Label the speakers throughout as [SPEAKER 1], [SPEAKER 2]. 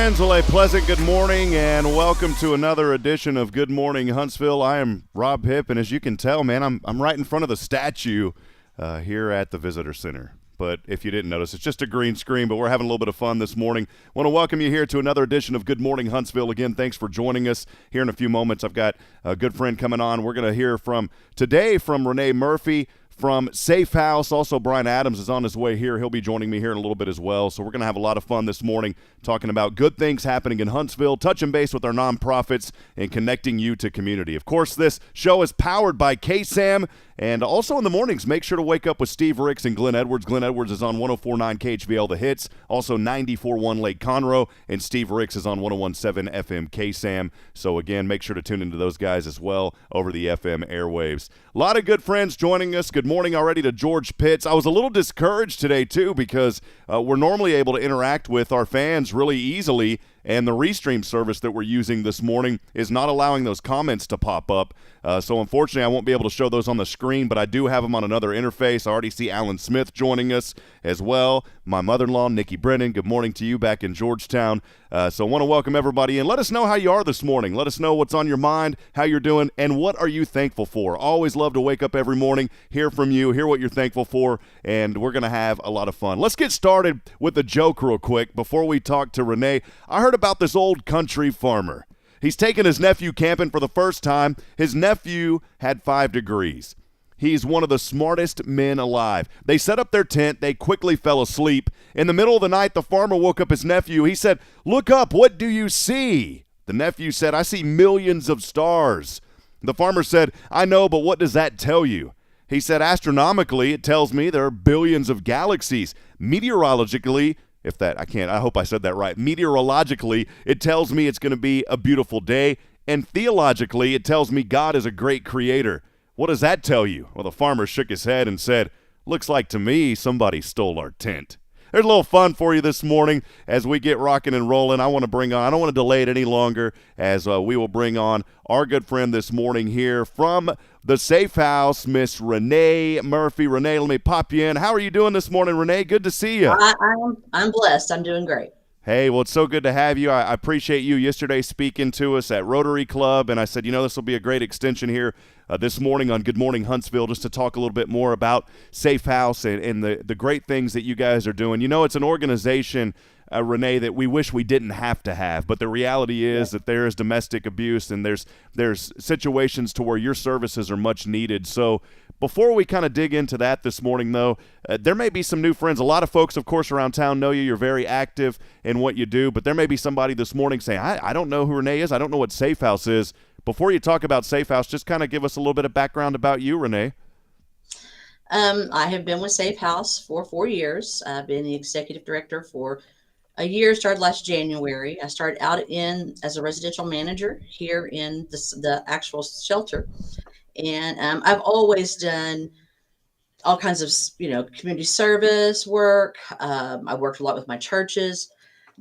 [SPEAKER 1] friends. Well, a pleasant good morning and welcome to another edition of Good Morning Huntsville. I am Rob Hipp, and as you can tell, man, I'm right in front of the statue here at the Visitor Center. But if you didn't notice, it's just a green screen, but we're having a little bit of fun this morning. Want to welcome you here to another edition of Good Morning Huntsville. Again, thanks for joining us. Here in a few moments, I've got a good friend coming on. We're going to hear from Rene Murphy from SAAFE House. Also, Brian Adams is on his way here. He'll be joining me here in a little bit as well. So we're going to have a lot of fun this morning talking about good things happening in Huntsville, touching base with our nonprofits, and connecting you to community. Of course, this show is powered by KSAM. And also in the mornings, make sure to wake up with Steve Ricks and Glenn Edwards. Glenn Edwards is on 104.9 KHVL The Hits, also 94.1 Lake Conroe, and Steve Ricks is on 101.7 FM KSAM. So again, make sure to tune into those guys as well over the FM airwaves. A lot of good friends joining us. Good morning already to George Pitts. I was a little discouraged today too because we're normally able to interact with our fans really easily, and the Restream service that we're using this morning is not allowing those comments to pop up. So unfortunately, I won't be able to show those on the screen, but I do have them on another interface. I already see Alan Smith joining us as well. My mother-in-law, Nikki Brennan, good morning to you back in Georgetown. So I want to welcome everybody in. Let us know how you are this morning. Let us know what's on your mind, how you're doing, and what are you thankful for. Always love to wake up every morning, hear from you, hear what you're thankful for, and we're going to have a lot of fun. Let's get started with a joke real quick before we talk to Rene. I heard about this old country farmer. He's taking his nephew camping for the first time. His nephew had 5 degrees. He's one of the smartest men alive. They set up their tent. They quickly fell asleep. In the middle of the night, the farmer woke up his nephew. He said, "Look up. What do you see?" The nephew said, "I see millions of stars." The farmer said, "I know, but what does that tell you?" He said, "Astronomically, it tells me there are billions of galaxies. Meteorologically, I hope I said that right. Meteorologically, it tells me it's going to be a beautiful day. And theologically, it tells me God is a great creator. What does that tell you?" Well, the farmer shook his head and said, "Looks like to me somebody stole our tent." There's a little fun for you this morning as we get rocking and rolling. I don't want to delay it any longer as we will bring on our good friend this morning here from the SAAFE House, Miss Rene Murphy. Rene, let me pop you in. How are you doing this morning, Rene? Good to see you.
[SPEAKER 2] I'm blessed. I'm doing great.
[SPEAKER 1] Hey, well, it's so good to have you. I appreciate you yesterday speaking to us at Rotary Club, and I said, this will be a great extension here this morning on Good Morning Huntsville just to talk a little bit more about SAAFE House and the great things that you guys are doing. It's an organization, Rene, that we wish we didn't have to have, but the reality is that there is domestic abuse and there's situations to where your services are much needed. So before we kind of dig into that this morning, though, there may be some new friends. A lot of folks, of course, around town know you. You're very active in what you do, but there may be somebody this morning saying, I don't know who Rene is. I don't know what SAAFE House is. Before you talk about SAAFE House, just kind of give us a little bit of background about you, Rene.
[SPEAKER 2] I have been with SAAFE House for 4 years. I've been the executive director for a year, started last January. I started out as a residential manager here in the actual shelter. And I've always done all kinds of, community service work. I worked a lot with my churches,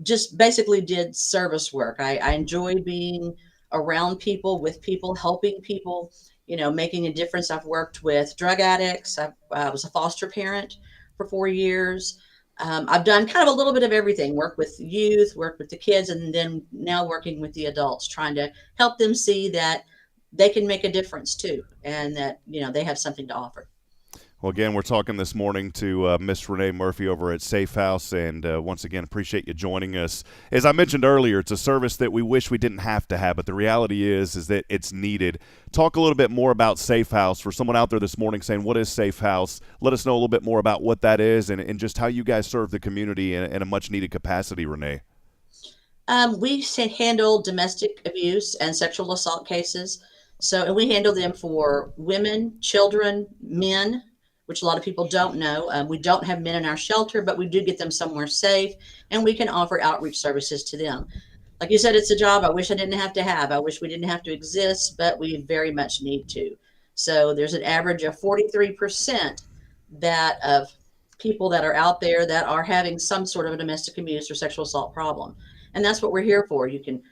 [SPEAKER 2] just basically did service work. I enjoy being around people, with people, helping people, making a difference. I've worked with drug addicts. I was a foster parent for 4 years. I've done kind of a little bit of everything, work with youth, work with the kids, and then now working with the adults, trying to help them see that they can make a difference too, and that, they have something to offer.
[SPEAKER 1] Well, again, we're talking this morning to Miss Rene Murphy over at SAAFE House, and once again, appreciate you joining us. As I mentioned earlier, it's a service that we wish we didn't have to have, but the reality is that it's needed. Talk a little bit more about SAAFE House. For someone out there this morning saying, what is SAAFE House? Let us know a little bit more about what that is and just how you guys serve the community in a much-needed capacity, Rene.
[SPEAKER 2] We handle domestic abuse and sexual assault cases. And we handle them for women, children, men, which a lot of people don't know. We don't have men in our shelter, but we do get them somewhere safe, and we can offer outreach services to them. Like you said, it's a job I wish I didn't have to have. I wish we didn't have to exist, but we very much need to. So there's an average of 43% of people that are out there that are having some sort of a domestic abuse or sexual assault problem. And that's what we're here for. You can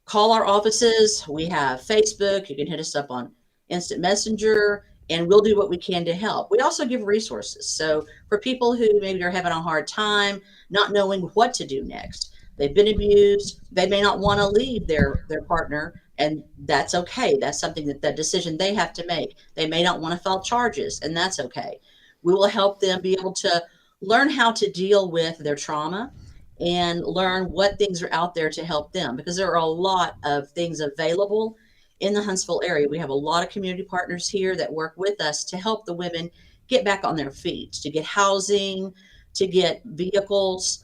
[SPEAKER 2] call our offices. We have Facebook. You can hit us up on Instant Messenger, and we'll do what we can to help. We also give resources. So for people who maybe are having a hard time, not knowing what to do next, They've been abused. They may not want to leave their partner, and that's okay. That's something that decision they have to make. They may not want to file charges, and that's okay. We will help them be able to learn how to deal with their trauma and learn what things are out there to help them, because there are a lot of things available in the Huntsville area. We have a lot of community partners here that work with us to help the women get back on their feet, to get housing, to get vehicles,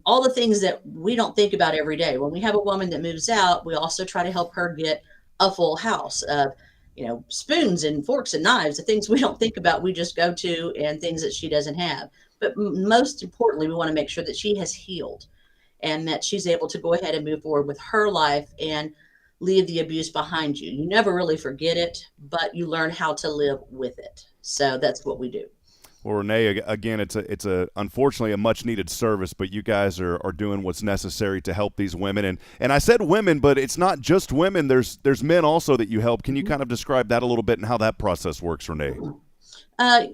[SPEAKER 2] all the things that we don't think about every day. When we have a woman that moves out, we also try to help her get a full house of, spoons and forks and knives, the things we don't think about, we just go to, and things that she doesn't have. But most importantly, we want to make sure that she has healed and that she's able to go ahead and move forward with her life and leave the abuse behind you. You never really forget it, but you learn how to live with it. So that's what we do.
[SPEAKER 1] Well, Rene, again, it's a unfortunately a much needed service, but you guys are doing what's necessary to help these women. And I said women, but it's not just women. There's men also that you help. Can you kind of describe that a little bit and how that process works, Rene?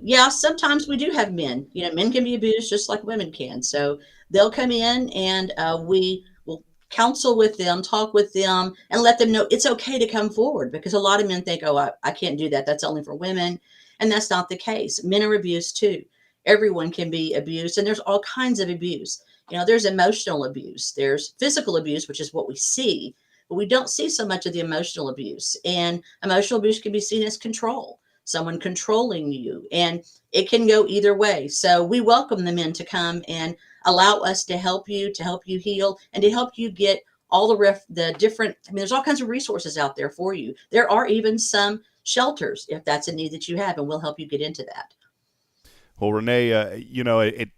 [SPEAKER 2] Yeah, sometimes we do have men. Men can be abused just like women can. So they'll come in, and we will counsel with them, talk with them, and let them know it's okay to come forward, because a lot of men think, oh, I can't do that. That's only for women. And that's not the case. Men are abused too. Everyone can be abused, and there's all kinds of abuse. There's emotional abuse, there's physical abuse, which is what we see, but we don't see so much of the emotional abuse. And emotional abuse can be seen as control, someone controlling you, and it can go either way. So we welcome the men to come and allow us to help you heal, and to help you get all the different, there's all kinds of resources out there for you. There are even some shelters if that's a need that you have, and we'll help you get into that.
[SPEAKER 1] Well, Rene,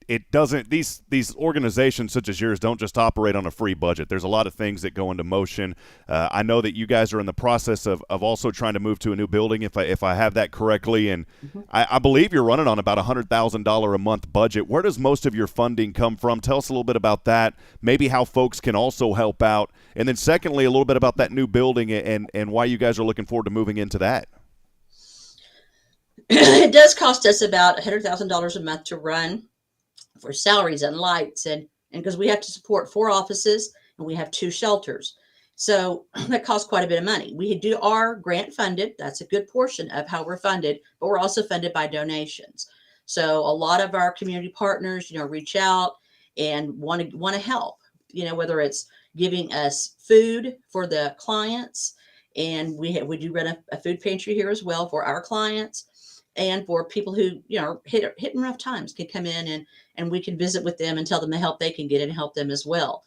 [SPEAKER 1] it doesn't. These organizations such as yours don't just operate on a free budget. There's a lot of things that go into motion. I know that you guys are in the process of also trying to move to a new building, if I have that correctly, and
[SPEAKER 2] Mm-hmm.
[SPEAKER 1] I believe you're running on about $100,000 a month budget. Where does most of your funding come from? Tell us a little bit about that. Maybe how folks can also help out, and then secondly, a little bit about that new building and why you guys are looking forward to moving into that.
[SPEAKER 2] It does cost us about $100,000 a month to run, for salaries and lights, and because we have to support 4 offices and we have 2 shelters. So that costs quite a bit of money. We do our grant funded. That's a good portion of how we're funded, but we're also funded by donations. So a lot of our community partners, reach out and want to help, whether it's giving us food for the clients, and we do run a food pantry here as well for our clients. And for people who, hitting rough times, can come in, and we can visit with them and tell them the help they can get and help them as well.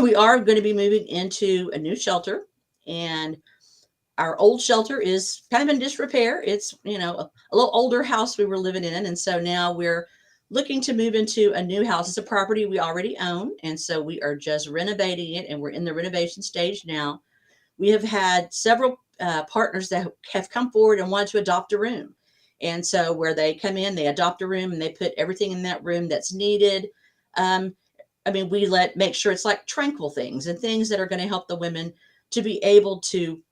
[SPEAKER 2] We are going to be moving into a new shelter, and our old shelter is kind of in disrepair. It's, a little older house we were living in. And so now we're looking to move into a new house. It's a property we already own. And so we are just renovating it, and we're in the renovation stage now. We have had several partners that have come forward and wanted to adopt a room. And so where they come in, they adopt a room, and they put everything in that room that's needed. Um, we make sure it's like tranquil things and things that are going to help the women to be able to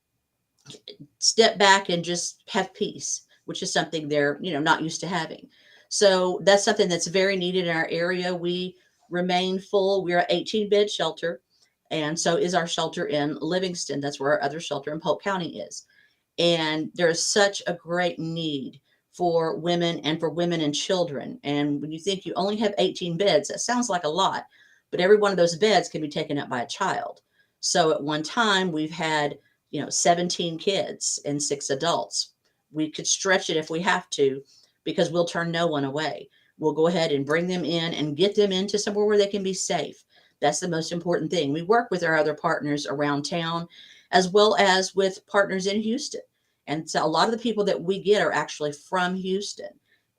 [SPEAKER 2] step back and just have peace, which is something they're, not used to having. So that's something that's very needed in our area. We remain full. We're an 18-bed shelter. And so is our shelter in Livingston. That's where our other shelter in Polk County is. And there is such a great need for women and for women and children. And when you think you only have 18 beds, that sounds like a lot, but every one of those beds can be taken up by a child. So at one time we've had, 17 kids and 6 adults. We could stretch it if we have to, because we'll turn no one away. We'll go ahead and bring them in and get them into somewhere where they can be safe. That's the most important thing. We work with our other partners around town, as well as with partners in Houston. And so a lot of the people that we get are actually from Houston,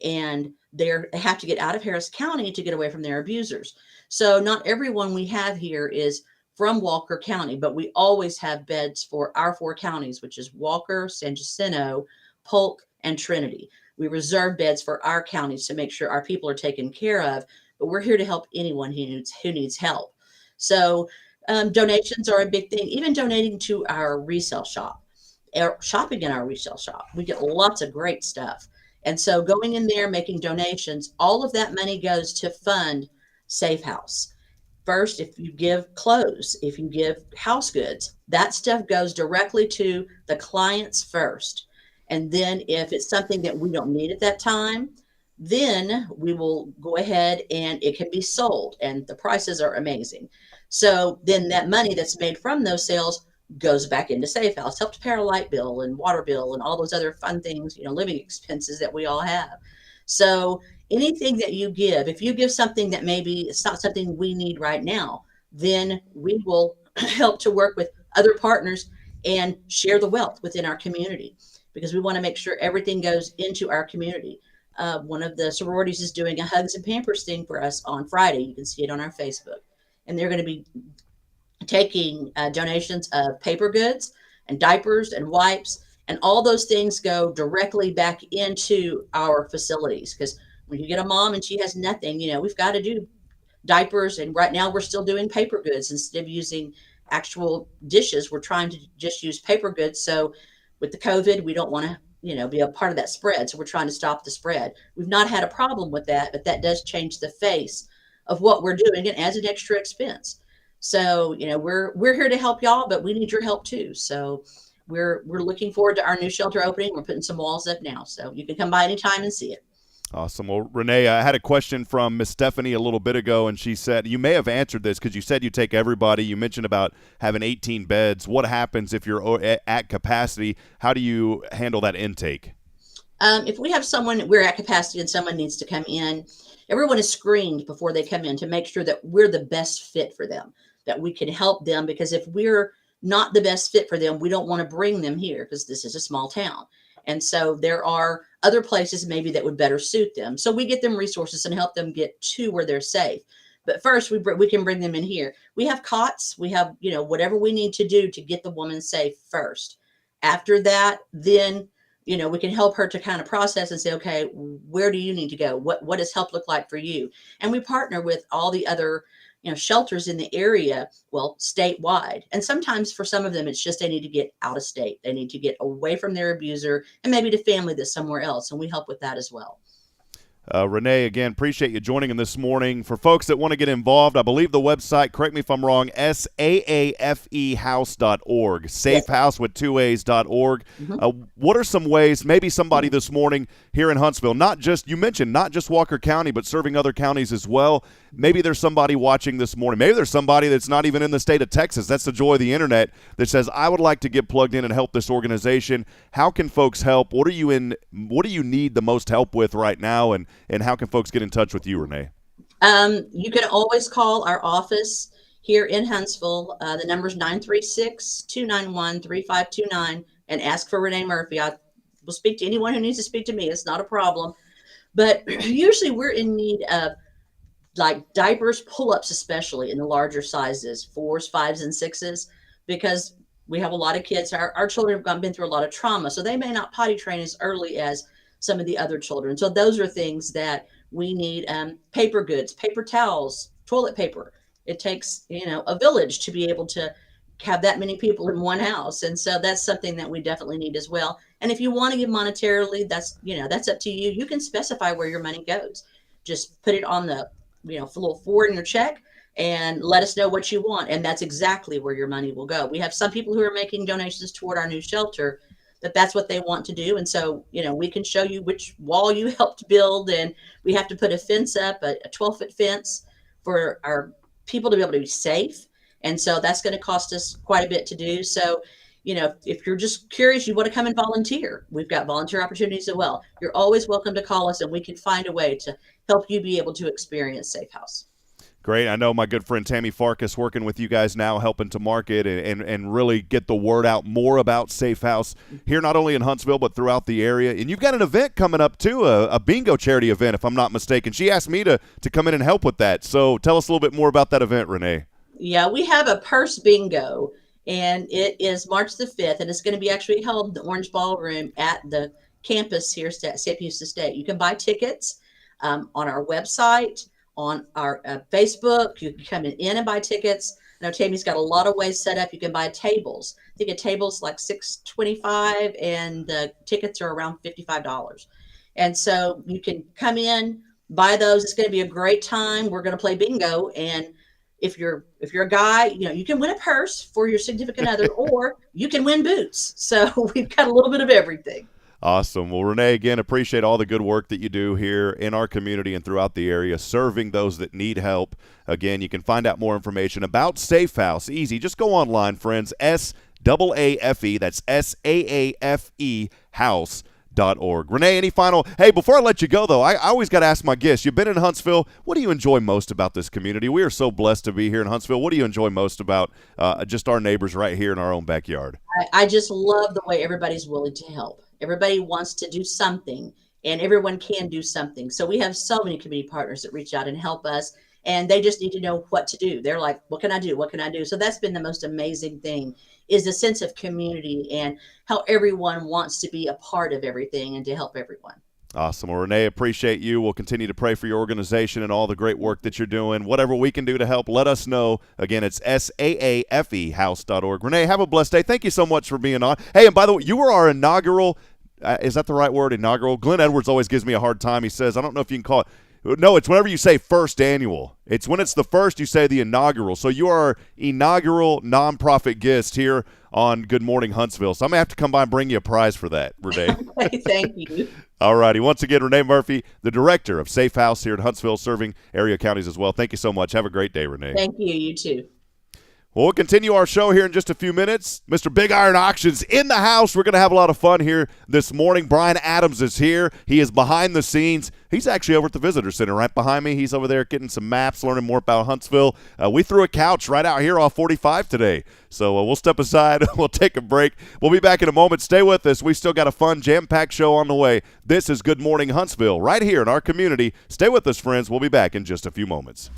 [SPEAKER 2] and they have to get out of Harris County to get away from their abusers. So not everyone we have here is from Walker County, but we always have beds for our 4 counties, which is Walker, San Jacinto, Polk, and Trinity. We reserve beds for our counties to make sure our people are taken care of, but we're here to help anyone who needs help. So donations are a big thing, even donating to our resale shop. Shopping in our resale shop, we get lots of great stuff. And so going in there, making donations, all of that money goes to fund SAAFE House. First, if you give clothes, if you give house goods, that stuff goes directly to the clients first. And then if it's something that we don't need at that time, then we will go ahead and it can be sold, and the prices are amazing. So then that money that's made from those sales goes back into SAAFE House, helps pay our light bill and water bill and all those other fun things, living expenses that we all have. So anything that you give, if you give something that maybe it's not something we need right now, then we will help to work with other partners and share the wealth within our community, because we want to make sure everything goes into our community. One of the sororities is doing a Hugs and Pampers thing for us on Friday. You can see it on our Facebook. And they're going to be taking donations of paper goods and diapers and wipes, and all those things go directly back into our facilities. Because when you get a mom and she has nothing, we've got to do diapers, and right now we're still doing paper goods instead of using actual dishes. We're trying to just use paper goods. So with the COVID, we don't want to be a part of that spread, so we're trying to stop the spread. We've not had a problem with that, but that does change the face of what we're doing and adds an extra expense. So we're here to help y'all, but we need your help too. So we're looking forward to our new shelter opening. We're putting some walls up now, so you can come by anytime and see it.
[SPEAKER 1] Awesome. Well, Rene, I had a question from Miss Stephanie a little bit ago, and she said, you may have answered this because you said you take everybody. You mentioned about having 18 beds. What happens if you're at capacity? How do you handle that intake?
[SPEAKER 2] If we have someone, we're at capacity and someone needs to come in, everyone is screened before they come in to make sure that we're the best fit for them, that we can help them. Because if we're not the best fit for them, we don't want to bring them here, because this is a small town. And so there are other places maybe that would better suit them. So we get them resources and help them get to where they're safe. But first, we can bring them in here. We have cots. We have, whatever we need to do to get the woman safe first. After that, then, we can help her to kind of process and say, okay, where do you need to go? What does help look like for you? And we partner with all the other shelters in the area, well, statewide. And sometimes for some of them, it's just they need to get out of state. They need to get away from their abuser and maybe to family that's somewhere else. And we help with that as well.
[SPEAKER 1] Rene, again, appreciate you joining in this morning. For folks that want to get involved, I believe the website, correct me if I'm wrong, SAAFEhouse.org, SAAFE House with 2A's.org. What are some ways, maybe somebody this morning here in Huntsville, you mentioned not just Walker County, but serving other counties as well. Maybe there's somebody watching this morning. Maybe there's somebody that's not even in the state of Texas. That's the joy of the internet, that says, I would like to get plugged in and help this organization. How can folks help? What do you need the most help with right now? And how can folks get in touch with you, Rene?
[SPEAKER 2] You can always call our office here in Huntsville. The number is 936-291-3529, and ask for Rene Murphy. I will speak to anyone who needs to speak to me. It's not a problem. But usually we're in need of like diapers, pull-ups, especially in the larger sizes, 4s, 5s, and 6s, because we have a lot of kids. Our children have been through a lot of trauma, so they may not potty train as early as some of the other children. So those are things that we need. Paper goods, paper towels, toilet paper. It takes, a village to be able to have that many people in one house. And so that's something that we definitely need as well. And if you want to give monetarily, that's up to you. You can specify where your money goes. Just put it on the, little forward in your check and let us know what you want. And that's exactly where your money will go. We have some people who are making donations toward our new shelter, that's what they want to do. And so, we can show you which wall you helped build, and we have to put a fence up, a 12-foot fence for our people to be able to be safe. And so that's going to cost us quite a bit to do. So, if you're just curious, you want to come and volunteer, we've got volunteer opportunities as well. You're always welcome to call us, and we can find a way to help you be able to experience SAAFE House.
[SPEAKER 1] Great. I know my good friend Tammy Farkas working with you guys now, helping to market and really get the word out more about SAAFE House here, not only in Huntsville, but throughout the area. And you've got an event coming up, too, a bingo charity event, if I'm not mistaken. She asked me to come in and help with that. So tell us a little bit more about that event, Rene.
[SPEAKER 2] Yeah, we have a purse bingo, and it is March the 5th, and it's going to be actually held in the Orange Ballroom at the campus here at SAAFE Houston State. You can buy tickets on our website, on our Facebook. You can come in and buy tickets. I know Tammy's got a lot of ways set up. You can buy tables. I think a table's like $6.25, and the tickets are around $55. And so you can come in, buy those. It's going to be a great time. We're going to play bingo, and if you're a guy, you can win a purse for your significant other, or you can win boots. So we've got a little bit of everything.
[SPEAKER 1] Awesome. Well, Rene, again, appreciate all the good work that you do here in our community and throughout the area, serving those that need help. Again, you can find out more information about SAAFE House. Easy. Just go online, friends. SAAFE. That's SAAFE House.org. Rene, any final? Hey, before I let you go, though, I always got to ask my guests. You've been in Huntsville. What do you enjoy most about this community? We are so blessed to be here in Huntsville. What do you enjoy most about just our neighbors right here in our own backyard?
[SPEAKER 2] I just love the way everybody's willing to help. Everybody wants to do something, and everyone can do something. So we have so many community partners that reach out and help us, and they just need to know what to do. They're like, what can I do? What can I do? So that's been the most amazing thing, is the sense of community and how everyone wants to be a part of everything and to help everyone.
[SPEAKER 1] Awesome. Well, Rene, appreciate you. We'll continue to pray for your organization and all the great work that you're doing. Whatever we can do to help, let us know. Again, it's SAAFE House.org. Rene, have a blessed day. Thank you so much for being on. Hey, and by the way, you were our inaugural is that the right word, inaugural? Glenn Edwards always gives me a hard time. He says, I don't know if you can call it. No, it's whenever you say first annual. It's when it's the first, you say the inaugural. So you are our inaugural nonprofit guest here on Good Morning Huntsville. So I'm going to have to come by and bring you a prize for that, Rene.
[SPEAKER 2] Thank you.
[SPEAKER 1] All righty. Once again, Rene Murphy, the director of SAAFE House here in Huntsville, serving area counties as well. Thank you so much. Have a great day, Rene.
[SPEAKER 2] Thank you. You too.
[SPEAKER 1] Well, we'll continue our show here in just a few minutes. Mr. BigIron Auctions in the house. We're going to have a lot of fun here this morning. Brian Adams is here. He is behind the scenes. He's actually over at the Visitor Center right behind me. He's over there getting some maps, learning more about Huntsville. We threw a couch right out here off 45 today. So we'll step aside. We'll take a break. We'll be back in a moment. Stay with us. We still got a fun, jam-packed show on the way. This is Good Morning Huntsville right here in our community. Stay with us, friends. We'll be back in just a few moments.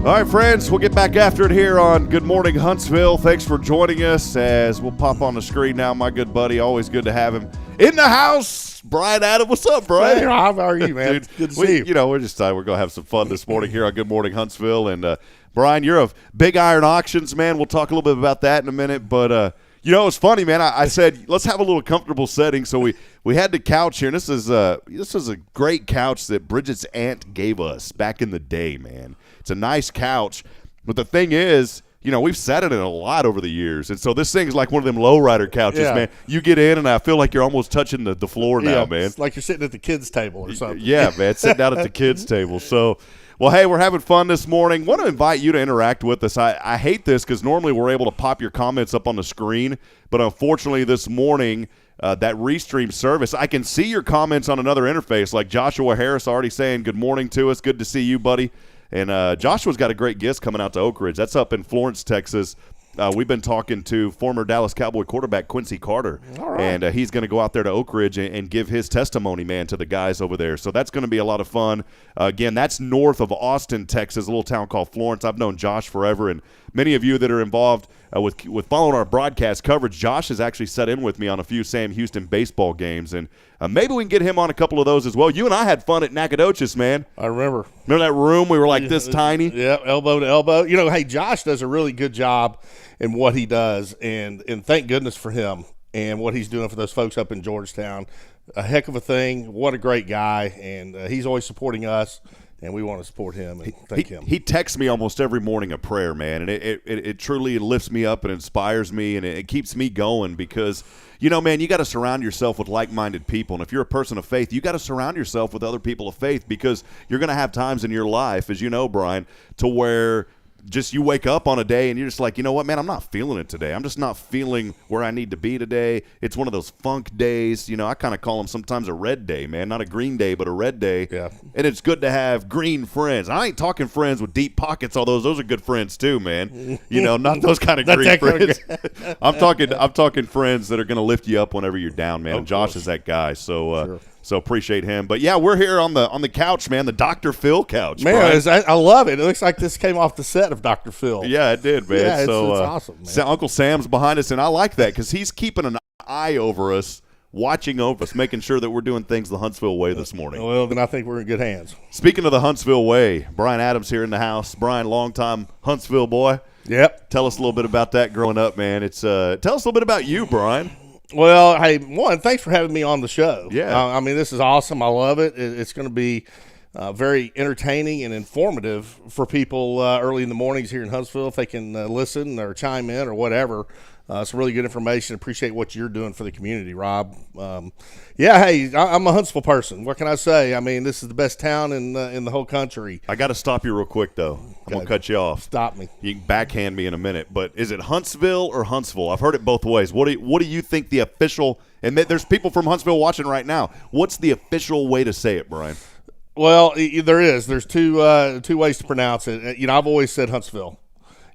[SPEAKER 1] All right, friends, we'll get back after it here on Good Morning Huntsville. Thanks for joining us as we'll pop on the screen now. My good buddy, always good to have him in the house. Brian Adams, what's up, Brian?
[SPEAKER 3] Hey, Rob, how are you, man?
[SPEAKER 1] Dude,
[SPEAKER 3] good to see you.
[SPEAKER 1] You know, we're just we're going to have some fun this morning here on Good Morning Huntsville. And, Brian, you're of BigIron Auctions, man. We'll talk a little bit about that in a minute. But, you know, it's funny, man. I said, let's have a little comfortable setting. So we had the couch here. And this is a great couch that Bridget's aunt gave us back in the day, man. It's a nice couch. But the thing is, we've sat in it a lot over the years. And so this thing's like one of them lowrider couches, man. You get in, and I feel like you're almost touching the floor now, man.
[SPEAKER 3] It's like you're sitting at the kids' table or something.
[SPEAKER 1] Yeah, man, sitting down at the kids' table. So, well, hey, we're having fun this morning. Want to invite you to interact with us. I hate this because normally we're able to pop your comments up on the screen, but unfortunately this morning that Restream service, I can see your comments on another interface, like Joshua Harris already saying good morning to us. Good to see you, buddy. And Joshua's got a great guest coming out to Oak Ridge. That's up in Florence, Texas. We've been talking to former Dallas Cowboy quarterback Quincy Carter, and he's going to go out there to Oak Ridge and give his testimony, man, to the guys over there. So that's going to be a lot of fun. Again, that's north of Austin, Texas, a little town called Florence. I've known Josh forever, and many of you that are involved with following our broadcast coverage, Josh has actually sat in with me on a few Sam Houston baseball games, and maybe we can get him on a couple of those as well. You and I had fun at Nacogdoches, man.
[SPEAKER 3] I remember.
[SPEAKER 1] Remember that room? We were like this tiny?
[SPEAKER 3] Yeah, elbow to elbow. Hey, Josh does a really good job in what he does, and thank goodness for him and what he's doing for those folks up in Georgetown. A heck of a thing. What a great guy, and he's always supporting us. And we want to support him and thank him.
[SPEAKER 1] He texts me almost every morning a prayer, man, and it truly lifts me up and inspires me, and it keeps me going because, man, you got to surround yourself with like-minded people. And if you're a person of faith, you got to surround yourself with other people of faith because you're going to have times in your life, as you know, Brian, to where just you wake up on a day and you're just like, you know what, man, I'm not feeling it today. I'm just not feeling where I need to be today. It's one of those funk days. I kind of call them sometimes a red day, man. Not a green day, but a red day.
[SPEAKER 3] Yeah.
[SPEAKER 1] And it's good to have green friends. I ain't talking friends with deep pockets, although those are good friends too, man. Not those kind of green friends. I'm talking friends that are going to lift you up whenever you're down, man. And Josh is that guy. So
[SPEAKER 3] Sure.
[SPEAKER 1] So appreciate him. But, yeah, we're here on the couch, man, the Dr. Phil couch.
[SPEAKER 3] Man, I love it. It looks like this came off the set of Dr. Phil.
[SPEAKER 1] Yeah, it did, man.
[SPEAKER 3] Yeah, it's
[SPEAKER 1] so,
[SPEAKER 3] awesome, man.
[SPEAKER 1] Uncle Sam's behind us, and I like that because he's keeping an eye over us, watching over us, making sure that we're doing things the Huntsville way this morning.
[SPEAKER 3] Well, then I think we're in good hands.
[SPEAKER 1] Speaking of the Huntsville way, Brian Adams here in the house. Brian, longtime Huntsville boy.
[SPEAKER 3] Yep.
[SPEAKER 1] Tell us a little bit about that growing up, man. Tell us a little bit about you, Brian.
[SPEAKER 3] Well, hey, thanks for having me on the show.
[SPEAKER 1] Yeah.
[SPEAKER 3] This is awesome. I love it. It's going to be very entertaining and informative for people early in the mornings here in Huntsville if they can listen or chime in or whatever. Some really good information. Appreciate what you're doing for the community, Rob. Hey, I'm a Huntsville person. What can I say? This is the best town in the whole country.
[SPEAKER 1] I got to stop you real quick, though. I'm going to cut you off.
[SPEAKER 3] Stop me.
[SPEAKER 1] You can backhand me in a minute. But is it Huntsville or Huntsville? I've heard it both ways. What do you think the official – and there's people from Huntsville watching right now. What's the official way to say it, Brian?
[SPEAKER 3] Well, there is. There's two ways to pronounce it. I've always said Huntsville,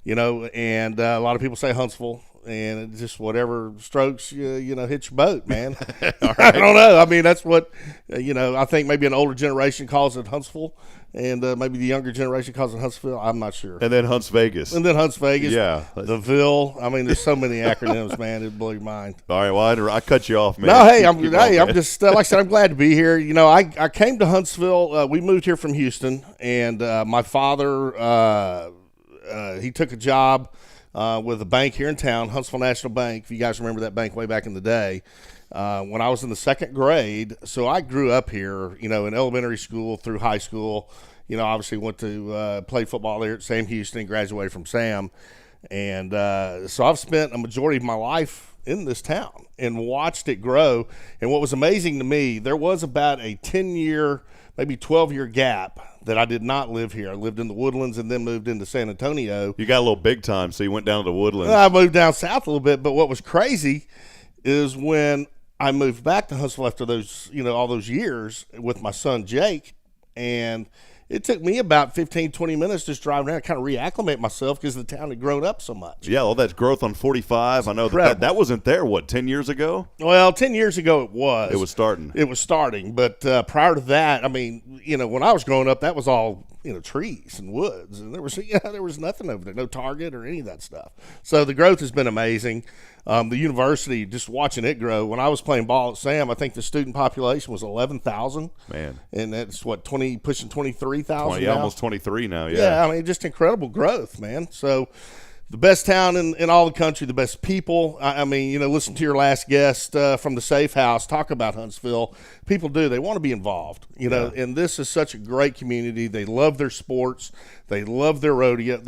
[SPEAKER 3] and a lot of people say Huntsville. And it's just whatever strokes hit your boat, man. I don't know. That's what I think maybe an older generation calls it Huntsville, and maybe the younger generation calls it Huntsville. I'm not sure.
[SPEAKER 1] And then Hunts Vegas.
[SPEAKER 3] Yeah. The Ville. There's so many acronyms, man. It blew your mind.
[SPEAKER 1] All right. Well, I cut you off, man.
[SPEAKER 3] No, hey, I'm just like I said, I'm glad to be here. I came to Huntsville. We moved here from Houston, and my father he took a job with a bank here in town, Huntsville National Bank, if you guys remember that bank way back in the day, when I was in the second grade. So I grew up here, in elementary school through high school. Obviously went to play football there at Sam Houston and graduated from Sam. And so I've spent a majority of my life in this town and watched it grow. And what was amazing to me, there was about a 10-year, maybe 12-year gap that I did not live here. I lived in the Woodlands and then moved into San Antonio.
[SPEAKER 1] You got a little big time, so you went down to the Woodlands.
[SPEAKER 3] I moved down south a little bit, but what was crazy is when I moved back to Huntsville after those, all those years with my son Jake, and it took me about 15, 20 minutes just driving around, kind of reacclimate myself because the town had grown up so much.
[SPEAKER 1] Yeah, all that growth on 45. I know that wasn't there, 10 years ago?
[SPEAKER 3] Well, 10 years ago it was.
[SPEAKER 1] It was starting.
[SPEAKER 3] But prior to that, when I was growing up, that was all, trees and woods. And there was nothing over there, no Target or any of that stuff. So the growth has been amazing. The university, just watching it grow. When I was playing ball at Sam, I think the student population was 11,000.
[SPEAKER 1] Man.
[SPEAKER 3] And that's pushing 23,000 now.
[SPEAKER 1] Almost 23 now, yeah.
[SPEAKER 3] Yeah, just incredible growth, man. So the best town in all the country, the best people. Listen to your last guest from the SAAFE House talk about Huntsville. People do. They want to be involved, and this is such a great community. They love their sports. They love their rodeo.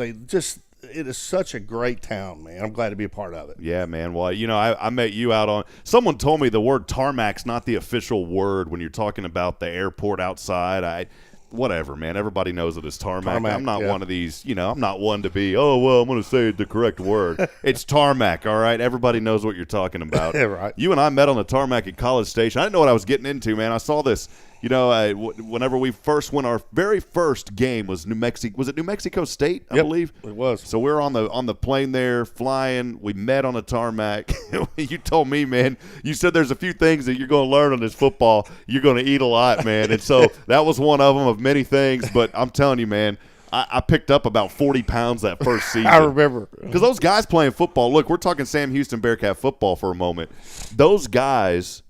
[SPEAKER 3] it is such a great town, man. I'm glad to be a part of it.
[SPEAKER 1] Yeah, man. Well, I met you out on – someone told me the word tarmac's not the official word when you're talking about the airport outside. Whatever, man. Everybody knows it as tarmac. I'm not one of these, I'm not one to be, oh, well, I'm going to say the correct word. It's tarmac, all right? Everybody knows what you're talking about.
[SPEAKER 3] Yeah, right.
[SPEAKER 1] You and I met on the tarmac at College Station. I didn't know what I was getting into, man. I saw this. Whenever we first went, our very first game was New Mexico. Was it New Mexico State, I believe?
[SPEAKER 3] It was.
[SPEAKER 1] So we're on the plane there, flying. We met on the tarmac. You told me, man, you said there's a few things that you're going to learn on this football. You're going to eat a lot, man. And so that was one of them of many things. But I'm telling you, man, I picked up about 40 pounds that first season.
[SPEAKER 3] I remember.
[SPEAKER 1] Because those guys playing football, look, we're talking Sam Houston Bearcat football for a moment. Those guys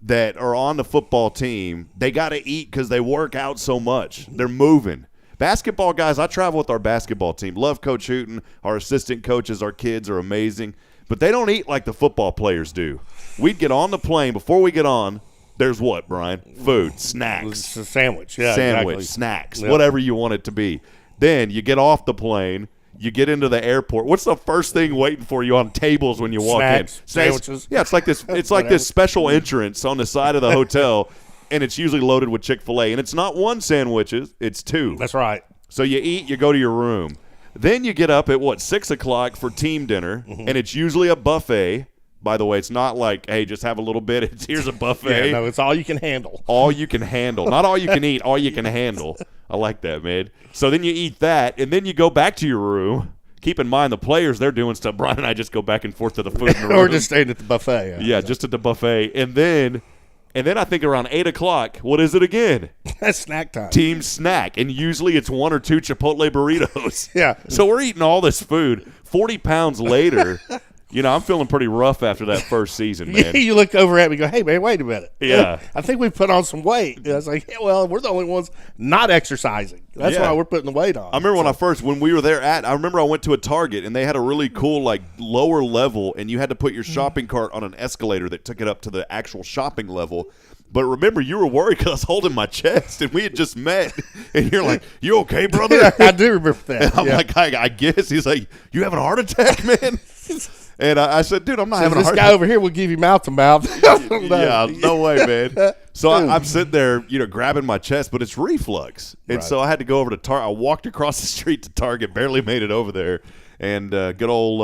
[SPEAKER 1] that are on the football team, they got to eat because they work out so much. They're moving. Basketball guys, I travel with our basketball team. Love Coach Hooten. Our assistant coaches, our kids are amazing. But they don't eat like the football players do. We'd get on the plane. Before we get on, there's what, Brian? Food, snacks.
[SPEAKER 3] It's a sandwich. Yeah,
[SPEAKER 1] sandwich,
[SPEAKER 3] exactly.
[SPEAKER 1] snacks,
[SPEAKER 3] Yep.
[SPEAKER 1] whatever you want it to be. Then you get off the plane. You get into the airport. What's the first thing waiting for you on tables when you walk
[SPEAKER 3] Snacks,
[SPEAKER 1] in?
[SPEAKER 3] sandwiches.
[SPEAKER 1] Yeah, it's like this. It's like this special entrance on the side of the hotel, and it's usually loaded with Chick-fil-A. And it's not one sandwich; it's two.
[SPEAKER 3] That's right.
[SPEAKER 1] So you eat, you go to your room. Then you get up at 6:00 for team dinner, and it's usually a buffet. By the way, it's not like, hey, just have a little bit. Here's a buffet.
[SPEAKER 3] Yeah, no, it's all you can handle.
[SPEAKER 1] All you can handle. Not all you can eat, all you can handle. I like that, man. So then you eat that, and then you go back to your room. Keep in mind, the players, they're doing stuff. Brian and I just go back and forth to the food in the room.
[SPEAKER 3] Or just staying at the buffet.
[SPEAKER 1] Yeah, just at the buffet. And then I think around 8:00, what is it again?
[SPEAKER 3] That's snack time.
[SPEAKER 1] Team snack. And usually it's 1 or 2 Chipotle burritos.
[SPEAKER 3] Yeah.
[SPEAKER 1] So we're eating all this food. 40 pounds later, I'm feeling pretty rough after that first season, man.
[SPEAKER 3] You look over at me and go, hey, man, wait a minute.
[SPEAKER 1] Yeah.
[SPEAKER 3] I think we put on some weight. And I was like, yeah, well, we're the only ones not exercising. That's
[SPEAKER 1] Yeah.
[SPEAKER 3] why we're putting the weight on.
[SPEAKER 1] I remember when we were there I remember I went to a Target, and they had a really cool, lower level, and you had to put your shopping cart on an escalator that took it up to the actual shopping level. But remember, you were worried because I was holding my chest, and we had just met. And you're like, you okay, brother?
[SPEAKER 3] Yeah, I do remember that.
[SPEAKER 1] And I'm like, I guess. He's like, you having a heart attack, man? And I said, dude, I'm not having a
[SPEAKER 3] This
[SPEAKER 1] heart
[SPEAKER 3] guy
[SPEAKER 1] attack.
[SPEAKER 3] over here will give you mouth to mouth.
[SPEAKER 1] Yeah, no way, man. So I'm sitting there, grabbing my chest, but it's reflux. And
[SPEAKER 3] Right.
[SPEAKER 1] so I had to go over to Target. I walked across the street to Target, barely made it over there. And good old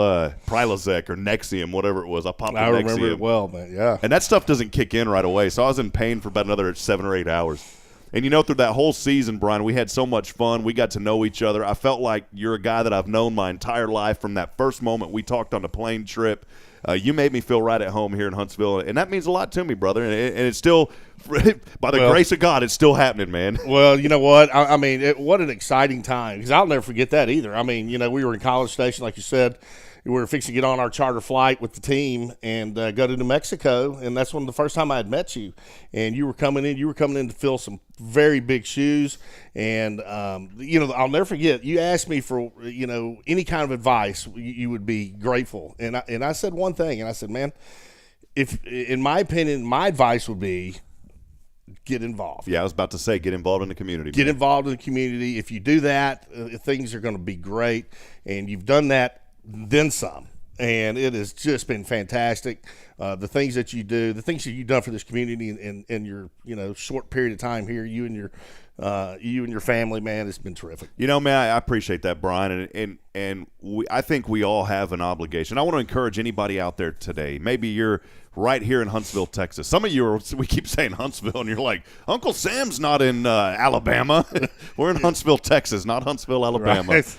[SPEAKER 1] Prilosec or Nexium, whatever it was. I popped the
[SPEAKER 3] I remember
[SPEAKER 1] Nexium.
[SPEAKER 3] it well, man. Yeah.
[SPEAKER 1] And that stuff doesn't kick in right away. So I was in pain for about another 7 or 8 hours. And through that whole season, Brian, we had so much fun. We got to know each other. I felt like you're a guy that I've known my entire life from that first moment we talked on the plane trip. You made me feel right at home here in Huntsville, and that means a lot to me, brother. And it's still, by the grace of God, it's still happening, man.
[SPEAKER 3] Well, you know what? I mean, what an exciting time, because I'll never forget that either. I mean, we were in College Station, like you said. We were fixing to get on our charter flight with the team and go to New Mexico, and that's the first time I had met you. And you were coming in to fill some very big shoes. And, I'll never forget, you asked me for, any kind of advice, you would be grateful. And I said one thing, and I said, man, if, in my opinion, my advice would be get involved.
[SPEAKER 1] Yeah, I was about to say get involved in the community.
[SPEAKER 3] Get
[SPEAKER 1] man.
[SPEAKER 3] involved in the community. If you do that, things are going to be great. And you've done that, then some. And it has just been fantastic. The things that you do, the things that you've done for this community in your short period of time here, you and your family, man, it's been terrific.
[SPEAKER 1] Man, I appreciate that, Brian, and I think we all have an obligation. I want to encourage anybody out there today. Maybe you're right here in Huntsville, Texas. Some of you we keep saying Huntsville, and you're like, Uncle Sam's not in Alabama. We're in Huntsville, Texas, not Huntsville, Alabama.
[SPEAKER 3] Right.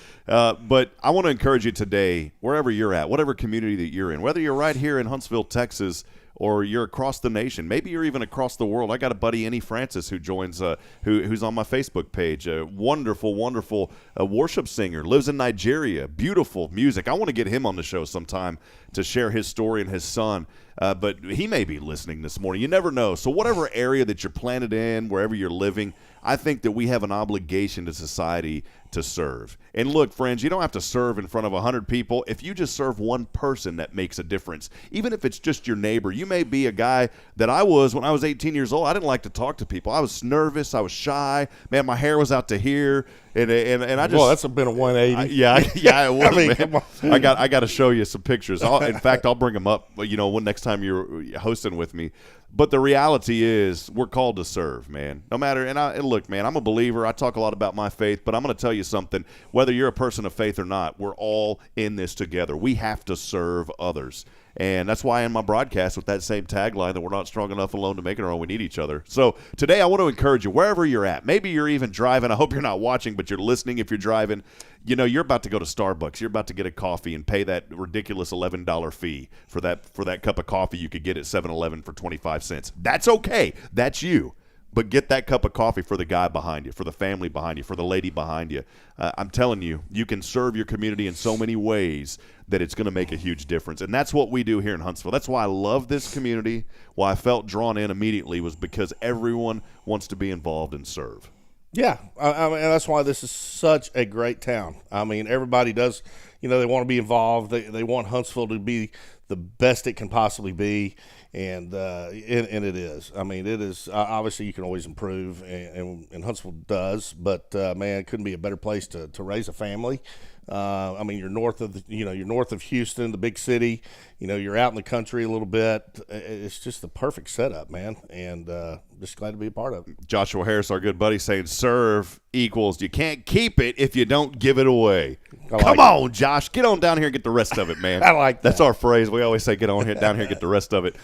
[SPEAKER 1] But I want to encourage you today, wherever you're at, whatever community that you're in, whether you're right here in Huntsville, Texas, or you're across the nation. Maybe you're even across the world. I got a buddy, Annie Francis, who joins, who's on my Facebook page. A wonderful, wonderful worship singer. Lives in Nigeria. Beautiful music. I want to get him on the show sometime to share his story and his son. But he may be listening this morning. You never know. So whatever area that you're planted in, wherever you're living, I think that we have an obligation to society to serve. And look, friends, you don't have to serve in front of 100 people. If you just serve one person, that makes a difference. Even if it's just your neighbor. You may be a guy that I was when I was 18 years old. I didn't like to talk to people. I was nervous. I was shy. Man, my hair was out to here. And I just.
[SPEAKER 3] Well, that's been a 180.
[SPEAKER 1] Yeah, it was,
[SPEAKER 3] I mean,
[SPEAKER 1] man.
[SPEAKER 3] come on.
[SPEAKER 1] I got to show you some pictures. In fact, I'll bring them up, when next time you're hosting with me. But the reality is we're called to serve, man. No matter, and look, man, I'm a believer. I talk a lot about my faith, but I'm going to tell you something. Whether you're a person of faith or not, we're all in this together. We have to serve others. And that's why in my broadcast with that same tagline that we're not strong enough alone to make it our own, we need each other. So today I want to encourage you, wherever you're at, maybe you're even driving. I hope you're not watching, but you're listening if you're driving. You're about to go to Starbucks. You're about to get a coffee and pay that ridiculous $11 fee for that cup of coffee you could get at 7-Eleven for 25 cents. That's okay. That's you. But get that cup of coffee for the guy behind you, for the family behind you, for the lady behind you. I'm telling you, you can serve your community in so many ways that it's going to make a huge difference. And that's what we do here in Huntsville. That's why I love this community. Why I felt drawn in immediately was because everyone wants to be involved and serve.
[SPEAKER 3] Yeah, I mean, that's why this is such a great town. I mean, everybody does, they want to be involved. They want Huntsville to be the best it can possibly be, and it is. I mean, it is. Obviously, you can always improve, and Huntsville does. But man, it couldn't be a better place to raise a family. I mean, you're north of Houston, the big city. You're out in the country a little bit. It's just the perfect setup, man, and just glad to be a part of it.
[SPEAKER 1] Joshua Harris, our good buddy, saying serve equals you can't keep it if you don't give it away. Come on, Josh. Get on down here and get the rest of it, man.
[SPEAKER 3] I like that.
[SPEAKER 1] That's our phrase. We always say get on here, down here and get the rest of it.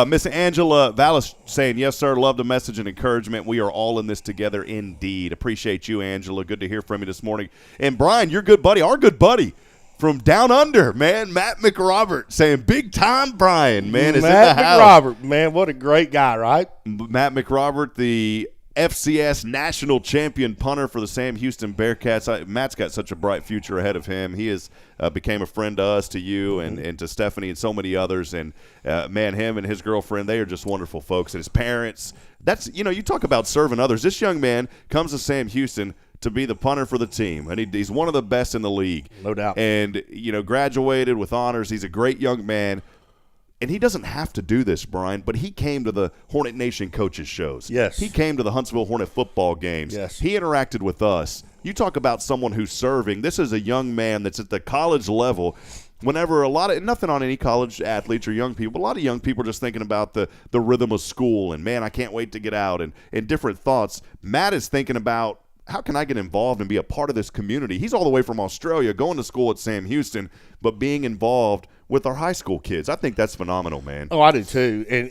[SPEAKER 1] Miss Angela Vallis saying, yes, sir, love the message and encouragement. We are all in this together indeed. Appreciate you, Angela. Good to hear from you this morning. And Brian, your good buddy, our good buddy from down under, man, Matt McRobert saying big time Brian, man, is
[SPEAKER 3] Matt
[SPEAKER 1] in the house.
[SPEAKER 3] McRobert, man, what a great guy, right?
[SPEAKER 1] Matt McRobert, the FCS national champion punter for the Sam Houston Bearcats. Matt's got such a bright future ahead of him. He has became a friend to us, to you, and to Stephanie and so many others. And, man, him and his girlfriend, they are just wonderful folks. And his parents, that's, you talk about serving others. This young man comes to Sam Houston to be the punter for the team, and he's one of the best in the league.
[SPEAKER 3] No doubt.
[SPEAKER 1] And, graduated with honors. He's a great young man. And he doesn't have to do this, Brian, but he came to the Hornet Nation coaches shows.
[SPEAKER 3] Yes.
[SPEAKER 1] He came to the Huntsville Hornet football games.
[SPEAKER 3] Yes.
[SPEAKER 1] He interacted with us. You talk about someone who's serving. This is a young man that's at the college level. Whenever nothing on any college athletes or young people, but a lot of young people are just thinking about the rhythm of school and, man, I can't wait to get out and different thoughts. Matt is thinking about, how can I get involved and be a part of this community? He's all the way from Australia, going to school at Sam Houston, but being involved with our high school kids. I think that's phenomenal, man.
[SPEAKER 3] Oh, I do too. And,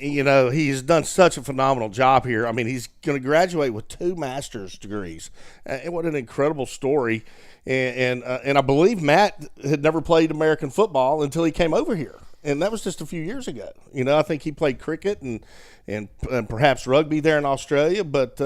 [SPEAKER 3] he's done such a phenomenal job here. I mean, he's going to graduate with 2 master's degrees. And what an incredible story. And I believe Matt had never played American football until he came over here. And that was just a few years ago. I think he played cricket and perhaps rugby there in Australia, but,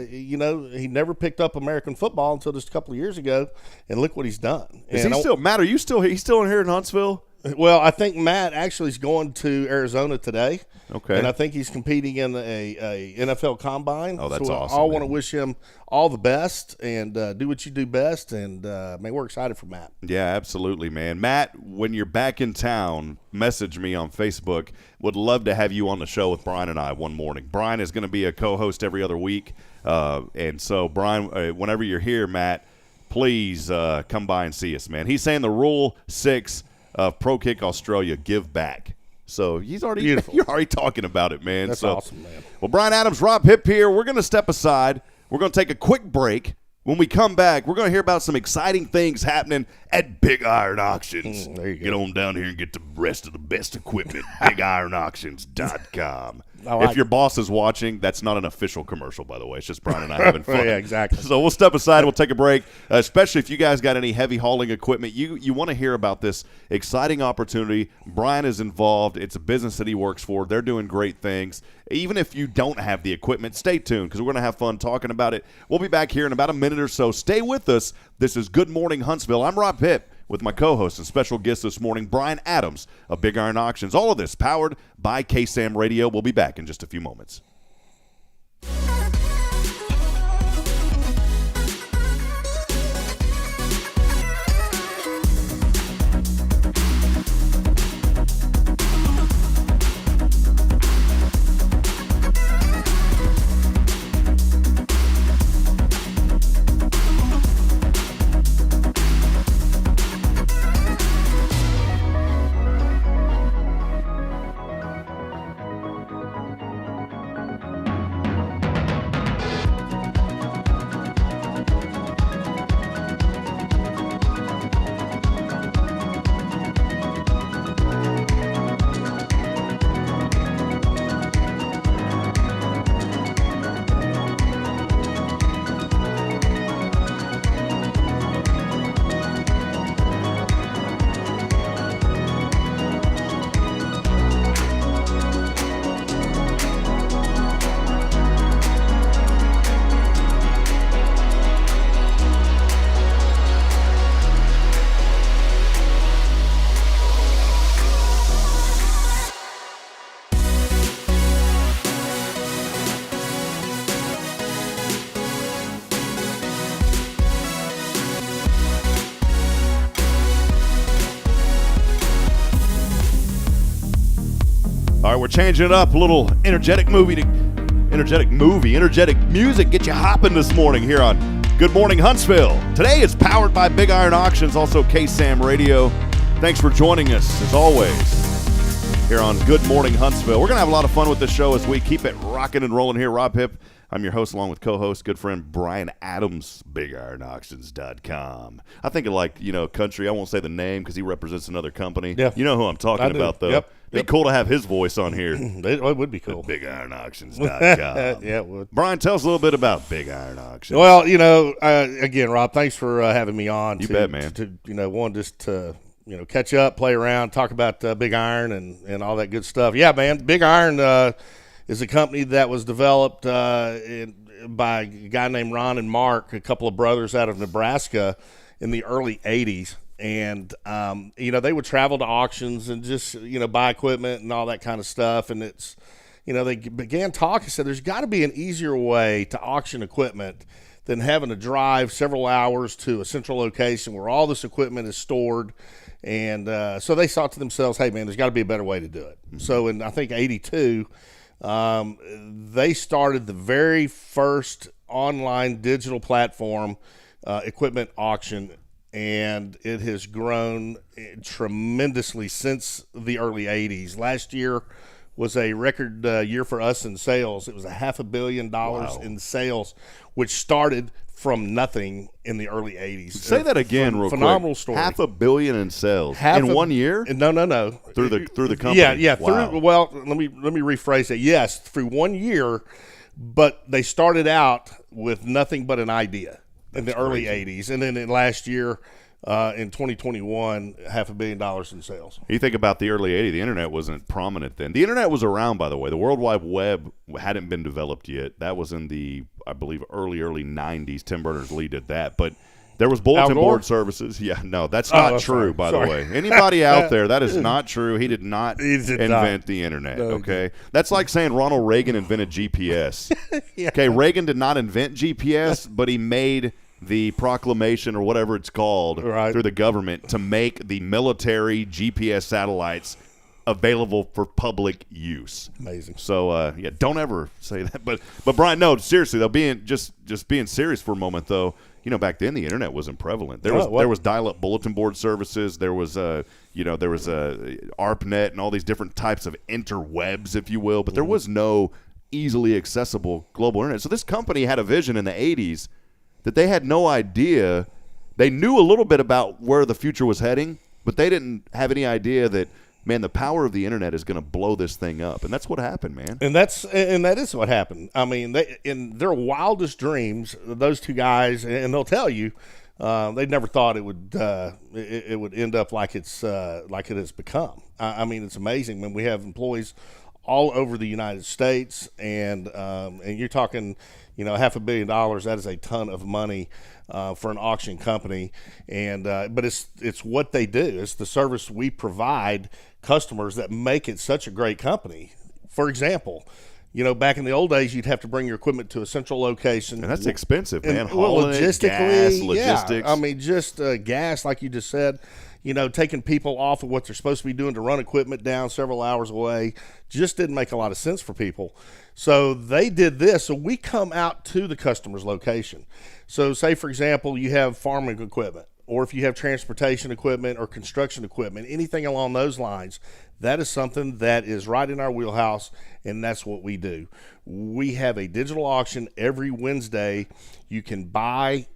[SPEAKER 3] he never picked up American football until just a couple of years ago, and look what he's done.
[SPEAKER 1] Is he still, Matt, he's still in here in Huntsville?
[SPEAKER 3] Well, I think Matt actually is going to Arizona today.
[SPEAKER 1] Okay.
[SPEAKER 3] And I think he's competing in a NFL combine.
[SPEAKER 1] Oh, that's
[SPEAKER 3] so
[SPEAKER 1] awesome.
[SPEAKER 3] I want to wish him all the best and do what you do best. And, man, we're excited for Matt.
[SPEAKER 1] Yeah, absolutely, man. Matt, when you're back in town, message me on Facebook. Would love to have you on the show with Brian and I one morning. Brian is going to be a co-host every other week. And so, Brian, whenever you're here, Matt, please come by and see us, man. He's saying the Rule 6 of Pro Kick Australia, give back. So you're already talking about it, man.
[SPEAKER 3] That's awesome, man.
[SPEAKER 1] Well, Brian Adams, Rob Hipp here. We're going to step aside. We're going to take a quick break. When we come back, we're going to hear about some exciting things happening at BigIron Auctions.
[SPEAKER 3] There you go.
[SPEAKER 1] Get on down here and get the rest of the best equipment. BigIronAuctions.com.
[SPEAKER 3] Like
[SPEAKER 1] if your boss is watching, that's not an official commercial, by the way. It's just Brian and I having fun.
[SPEAKER 3] Yeah, exactly.
[SPEAKER 1] So we'll step aside. We'll take a break, especially if you guys got any heavy hauling equipment. You want to hear about this exciting opportunity. Brian is involved. It's a business that he works for. They're doing great things. Even if you don't have the equipment, stay tuned because we're going to have fun talking about it. We'll be back here in about a minute or so. Stay with us. This is Good Morning Huntsville. I'm Rob Hipp with my co-host and special guest this morning, Brian Adams of BigIron Auctions. All of this powered by KSAM Radio. We'll be back in just a few moments. All right, we're changing it up. A little energetic music. Get you hopping this morning here on Good Morning Huntsville. Today is powered by BigIron Auctions, also KSAM Radio. Thanks for joining us, as always, here on Good Morning Huntsville. We're going to have a lot of fun with this show as we keep it rocking and rolling here. Rob Hipp, I'm your host, along with co-host, good friend Brian Adams, BigIronAuctions.com. I think of country. I won't say the name because he represents another company.
[SPEAKER 3] Yeah.
[SPEAKER 1] You know who I'm talking about, though.
[SPEAKER 3] Yep.
[SPEAKER 1] Be cool to have his voice on here.
[SPEAKER 3] It would be cool.
[SPEAKER 1] BigIronAuctions.com.
[SPEAKER 3] Yeah, it would.
[SPEAKER 1] Brian, tell us a little bit about Big Iron Auctions.
[SPEAKER 3] Well, again, Rob, thanks for having me on.
[SPEAKER 1] You bet, man.
[SPEAKER 3] One, just to catch up, play around, talk about Big Iron and all that good stuff. Yeah, man, Big Iron is a company that was developed by a guy named Ron and Mark, a couple of brothers out of Nebraska in the early 80s. And, they would travel to auctions and just, buy equipment and all that kind of stuff. And it's, they began talking, said there's got to be an easier way to auction equipment than having to drive several hours to a central location where all this equipment is stored. And so they thought to themselves, hey, man, there's got to be a better way to do it. Mm-hmm. So in, I think, 82, they started the very first online digital platform equipment auction, and it has grown tremendously since the early 80s. Last year was a record year for us in sales. It was $500 million in sales, which started from nothing in the early 80s.
[SPEAKER 1] Say that again real quick.
[SPEAKER 3] Phenomenal story.
[SPEAKER 1] $500 million in sales in 1 year?
[SPEAKER 3] No.
[SPEAKER 1] Through the company?
[SPEAKER 3] Yeah.
[SPEAKER 1] Wow.
[SPEAKER 3] Let me rephrase that. Yes, through 1 year, but they started out with nothing but an idea in the early 80s. And then in last year, in 2021, $500 million in sales.
[SPEAKER 1] You think about the early 80s, the internet wasn't prominent then. The internet was around, by the way. The World Wide Web hadn't been developed yet. That was in the, I believe, early 90s. Tim Berners-Lee did that. But there was bulletin board services. Yeah, no, that's not true, by the way. Anybody out there, that is not true. He did not invent the internet, okay? That's like saying Ronald Reagan invented GPS.
[SPEAKER 3] Yeah.
[SPEAKER 1] Okay, Reagan did not invent GPS, but he made the proclamation or whatever it's called through the government to make the military GPS satellites available for public use.
[SPEAKER 3] Amazing.
[SPEAKER 1] So, don't ever say that. But Brian, no, seriously, though, being serious for a moment, though, back then the internet wasn't prevalent. There was dial-up bulletin board services. There was ARPANET and all these different types of interwebs, if you will. But there was no easily accessible global internet. So this company had a vision in the 80s that they had no idea. They knew a little bit about where the future was heading, but they didn't have any idea that, man, the power of the internet is going to blow this thing up. And that's what happened, man.
[SPEAKER 3] And that is what happened. I mean, in their wildest dreams, those two guys, and they'll tell you, they never thought it would end up like it has become. I mean, it's amazing when we have employees all over the United States, and you're talking, $500 million. That is a ton of money for an auction company, and but it's what they do. It's the service we provide customers that make it such a great company. For example, back in the old days, you'd have to bring your equipment to a central location.
[SPEAKER 1] And that's expensive, man.
[SPEAKER 3] Logistically,
[SPEAKER 1] gas, logistics.
[SPEAKER 3] Yeah. I mean, just gas, like you just said. Taking people off of what they're supposed to be doing to run equipment down several hours away just didn't make a lot of sense for people. So they did this. So we come out to the customer's location. So say, for example, you have farming equipment, or if you have transportation equipment or construction equipment, anything along those lines, that is something that is right in our wheelhouse, and that's what we do. We have a digital auction every Wednesday. You can buy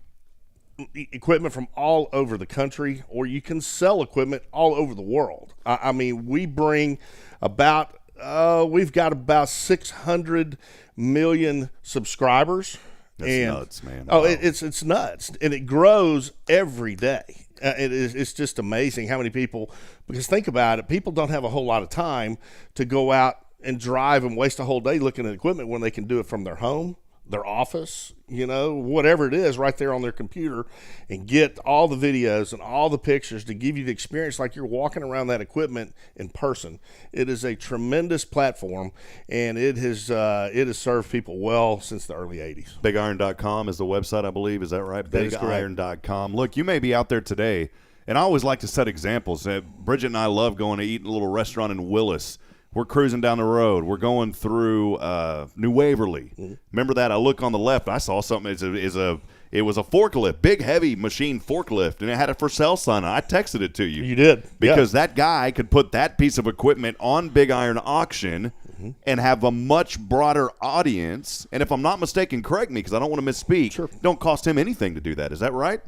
[SPEAKER 3] equipment from all over the country, or you can sell equipment all over the world. I mean, we bring we've got about 600 million subscribers.
[SPEAKER 1] That's nuts, man.
[SPEAKER 3] Oh, wow. It's nuts, and it grows every day. It's just amazing how many people, because think about it, people don't have a whole lot of time to go out and drive and waste a whole day looking at equipment when they can do it from their home, their office, whatever it is, right there on their computer, and get all the videos and all the pictures to give you the experience like you're walking around that equipment in person. It is a tremendous platform, and it has served people well since the early 80s.
[SPEAKER 1] BigIron.com is the website, I believe. Is that right? BigIron.com. Look, you may be out there today, and I always like to set examples. Bridget and I love going to eat in a little restaurant in Willis. We're cruising down the road. We're going through New Waverly. Remember that? I look on the left. I saw something. It was a forklift, big, heavy machine forklift, and it had a for sale sign. I texted it to you.
[SPEAKER 3] You did.
[SPEAKER 1] Because that guy could put that piece of equipment on BigIron Auction and have a much broader audience. And if I'm not mistaken, correct me because I don't want to misspeak.
[SPEAKER 3] Sure.
[SPEAKER 1] Don't cost him anything to do that. Is that right?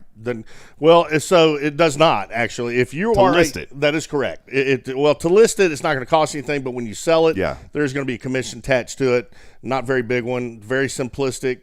[SPEAKER 3] So it does not, actually. If you
[SPEAKER 1] list it.
[SPEAKER 3] That is correct. To list it, it's not going to cost anything, but when you sell it,
[SPEAKER 1] Yeah.
[SPEAKER 3] there's going to be a commission attached to it. Not very big one, very simplistic,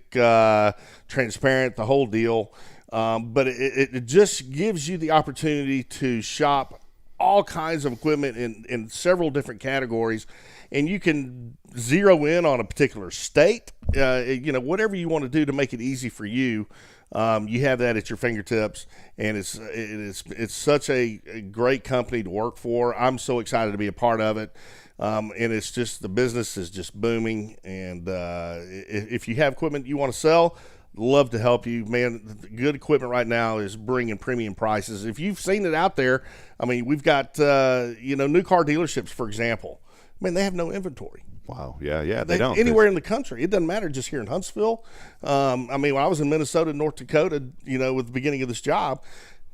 [SPEAKER 3] transparent, the whole deal. But it just gives you the opportunity to shop all kinds of equipment in several different categories, and you can zero in on a particular state. Whatever you want to do to make it easy for you. You have that at your fingertips, and it's such a great company to work for. I'm so excited to be a part of it, and it's just the business is just booming. And if you have equipment you want to sell, love to help you, man. Good equipment right now is bringing premium prices. If you've seen it out there, I mean, we've got new car dealerships, for example. I mean, they have no inventory.
[SPEAKER 1] Wow. Yeah. They don't.
[SPEAKER 3] Anywhere in the country. It doesn't matter just here in Huntsville. When I was in Minnesota and North Dakota, with the beginning of this job,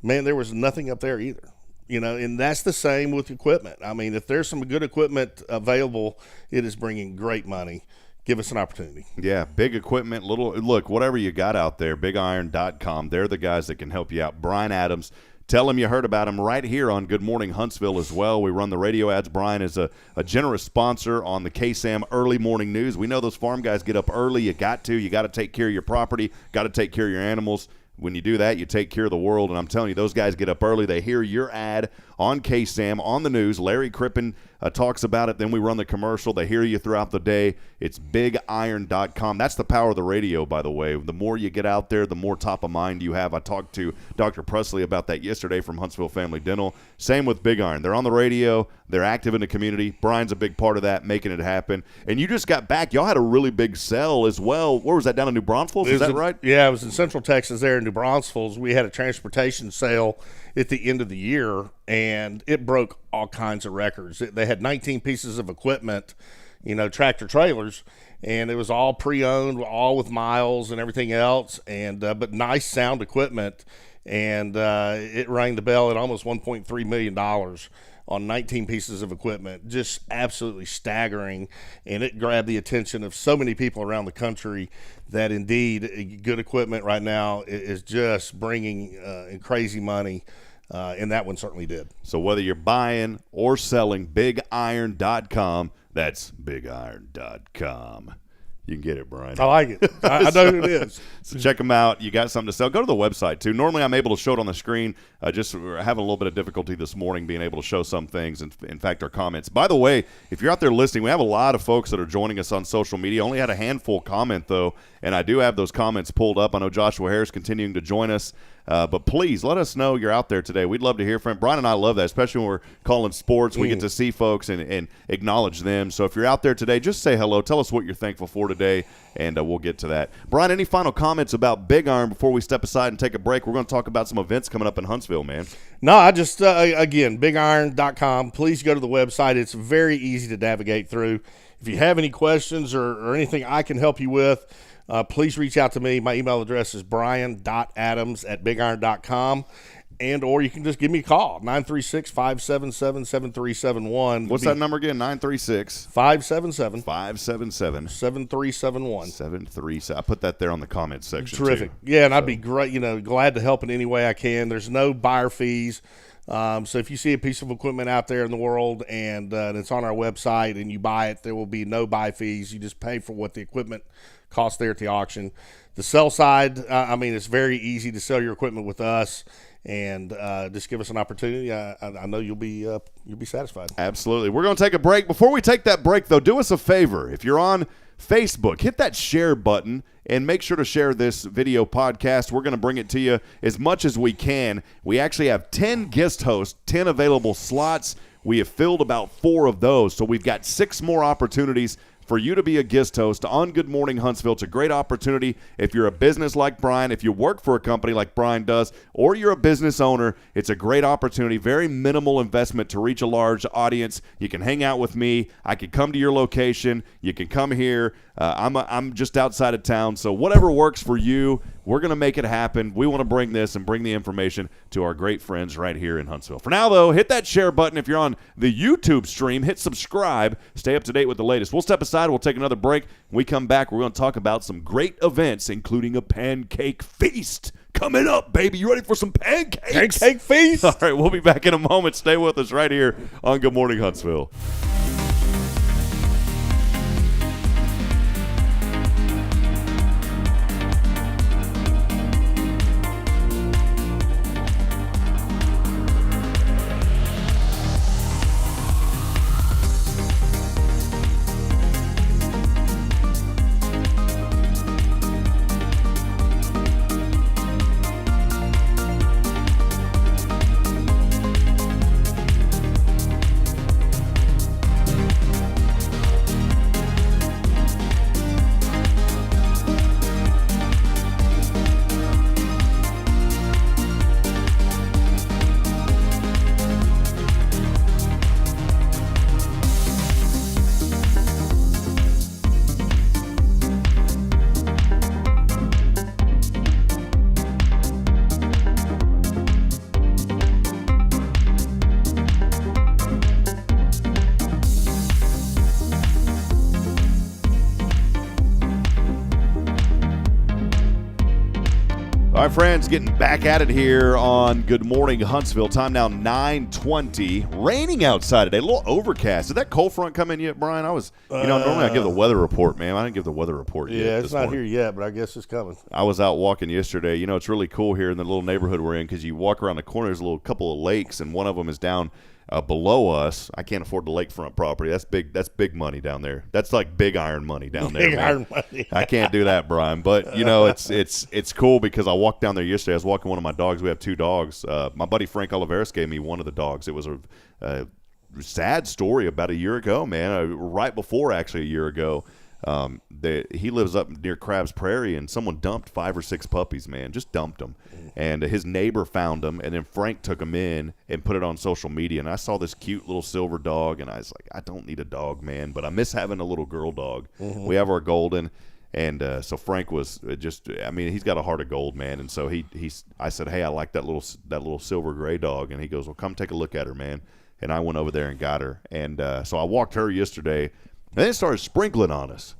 [SPEAKER 3] man, there was nothing up there either. And that's the same with equipment. I mean, if there's some good equipment available, it is bringing great money. Give us an opportunity.
[SPEAKER 1] Yeah, big equipment, whatever you got out there, BigIron.com. They're the guys that can help you out. Brian Adams. Tell him you heard about him right here on Good Morning Huntsville as well. We run the radio ads. Brian is a generous sponsor on the KSAM Early Morning News. We know those farm guys get up early. You got to take care of your property, got to take care of your animals. When you do that, you take care of the world. And I'm telling you, those guys get up early. They hear your ad on KSAM, on the news. Larry Crippen talks about it. Then we run the commercial. They hear you throughout the day. It's BigIron.com. That's the power of the radio, by the way. The more you get out there, the more top of mind you have. I talked to Dr. Presley about that yesterday from Huntsville Family Dental. Same with BigIron. They're on the radio. They're active in the community. Brian's a big part of that, making it happen. And you just got back. Y'all had a really big sale as well. Where was that, down in New Braunfels? Is that right?
[SPEAKER 3] Yeah, it was in Central Texas there in New Braunfels. We had a transportation sale at the end of the year, and it broke all kinds of records. They had 19 pieces of equipment, tractor trailers, and it was all pre-owned, all with miles and everything else, and but nice sound equipment, and it rang the bell at almost $1.3 million on 19 pieces of equipment. Just absolutely staggering, and it grabbed the attention of so many people around the country that indeed good equipment right now is just bringing crazy money, and that one certainly did.
[SPEAKER 1] So whether you're buying or selling, BigIron.com, that's BigIron.com. You can get it, Brian.
[SPEAKER 3] I like it. I know who it is.
[SPEAKER 1] So check them out. You got something to sell. Go to the website, too. Normally, I'm able to show it on the screen. Just we're having a little bit of difficulty this morning being able to show some things, and in fact, our comments. By the way, if you're out there listening, we have a lot of folks that are joining us on social media. Only had a handful comment, though, and I do have those comments pulled up. I know Joshua Harris continuing to join us. But please let us know you're out there today. We'd love to hear from you. Brian and I love that, especially when we're calling sports. We get to see folks and acknowledge them. So if you're out there today, just say hello. Tell us what you're thankful for today, and we'll get to that. Brian, any final comments about BigIron before we step aside and take a break? We're going to talk about some events coming up in Huntsville, man.
[SPEAKER 3] No, I just, again, BigIron.com. Please go to the website. It's very easy to navigate through. If you have any questions or anything I can help you with, please reach out to me. My email address is brian.adams@bigiron.com, or you can just give me a call, 936-577-7371.
[SPEAKER 1] What's that number again?
[SPEAKER 3] 936-577-7371.
[SPEAKER 1] 737. I put that there on the comments section.
[SPEAKER 3] Terrific.
[SPEAKER 1] Too.
[SPEAKER 3] Yeah, and I'd be great, glad to help in any way I can. There's no buyer fees. So if you see a piece of equipment out there in the world and it's on our website and you buy it, there will be no buy fees. You just pay for what the equipment costs there at the auction. The sell side, it's very easy to sell your equipment with us, and just give us an opportunity. I know you'll be satisfied.
[SPEAKER 1] Absolutely. We're going to take a break. Before we take that break, though, do us a favor. If you're on Facebook, hit that share button and make sure to share this video podcast. We're going to bring it to you as much as we can. We actually have 10 guest hosts, 10 available slots. We have filled about 4 of those, so we've got 6 more opportunities for you to be a guest host on Good Morning Huntsville. It's a great opportunity if you're a business like Brian, if you work for a company like Brian does, or you're a business owner. It's a great opportunity, very minimal investment to reach a large audience. You can hang out with me. I could come to your location. You can come here. I'm just outside of town, so whatever works for you, we're going to make it happen. We want to bring this and bring the information to our great friends right here in Huntsville. For now, though, hit that share button if you're on the YouTube stream. Hit subscribe. Stay up to date with the latest. We'll step aside. We'll take another break. When we come back, we're going to talk about some great events, including a pancake feast coming up, baby. You ready for some pancakes?
[SPEAKER 3] Pancake feast?
[SPEAKER 1] All right, we'll be back in a moment. Stay with us right here on Good Morning Huntsville. All right, friends, getting back at it here on Good Morning Huntsville. Time now 9:20. Raining outside today, a little overcast. Did that cold front come in yet, Brian? Normally I give the weather report, man. I didn't give the weather report yet.
[SPEAKER 3] Yeah, it's not here yet, but I guess it's coming.
[SPEAKER 1] I was out walking yesterday. You know, it's really cool here in the little neighborhood we're in because you walk around the corner, there's a couple of lakes, and one of them is down below us. I can't afford the lakefront property. That's big money down there. That's like BigIron money down there.
[SPEAKER 3] BigIron money.
[SPEAKER 1] I can't do that, Brian. But you know, it's cool because I walked down there yesterday. I was walking one of my dogs. We have two dogs. My buddy Frank Oliveris gave me one of the dogs. It was a sad story about a year ago, man. Right before actually a year ago. He lives up near Crabs Prairie, and someone dumped 5 or 6 puppies, man. Just dumped them. And his neighbor found them, and then Frank took them in and put it on social media. And I saw this cute little silver dog, and I was like, I don't need a dog, man, but I miss having a little girl dog. Mm-hmm. We have our golden, and so Frank was he's got a heart of gold, man. And so I said, hey, I like that little silver gray dog. And he goes, well, come take a look at her, man. And I went over there and got her. And so I walked her yesterday, and then it started sprinkling on us.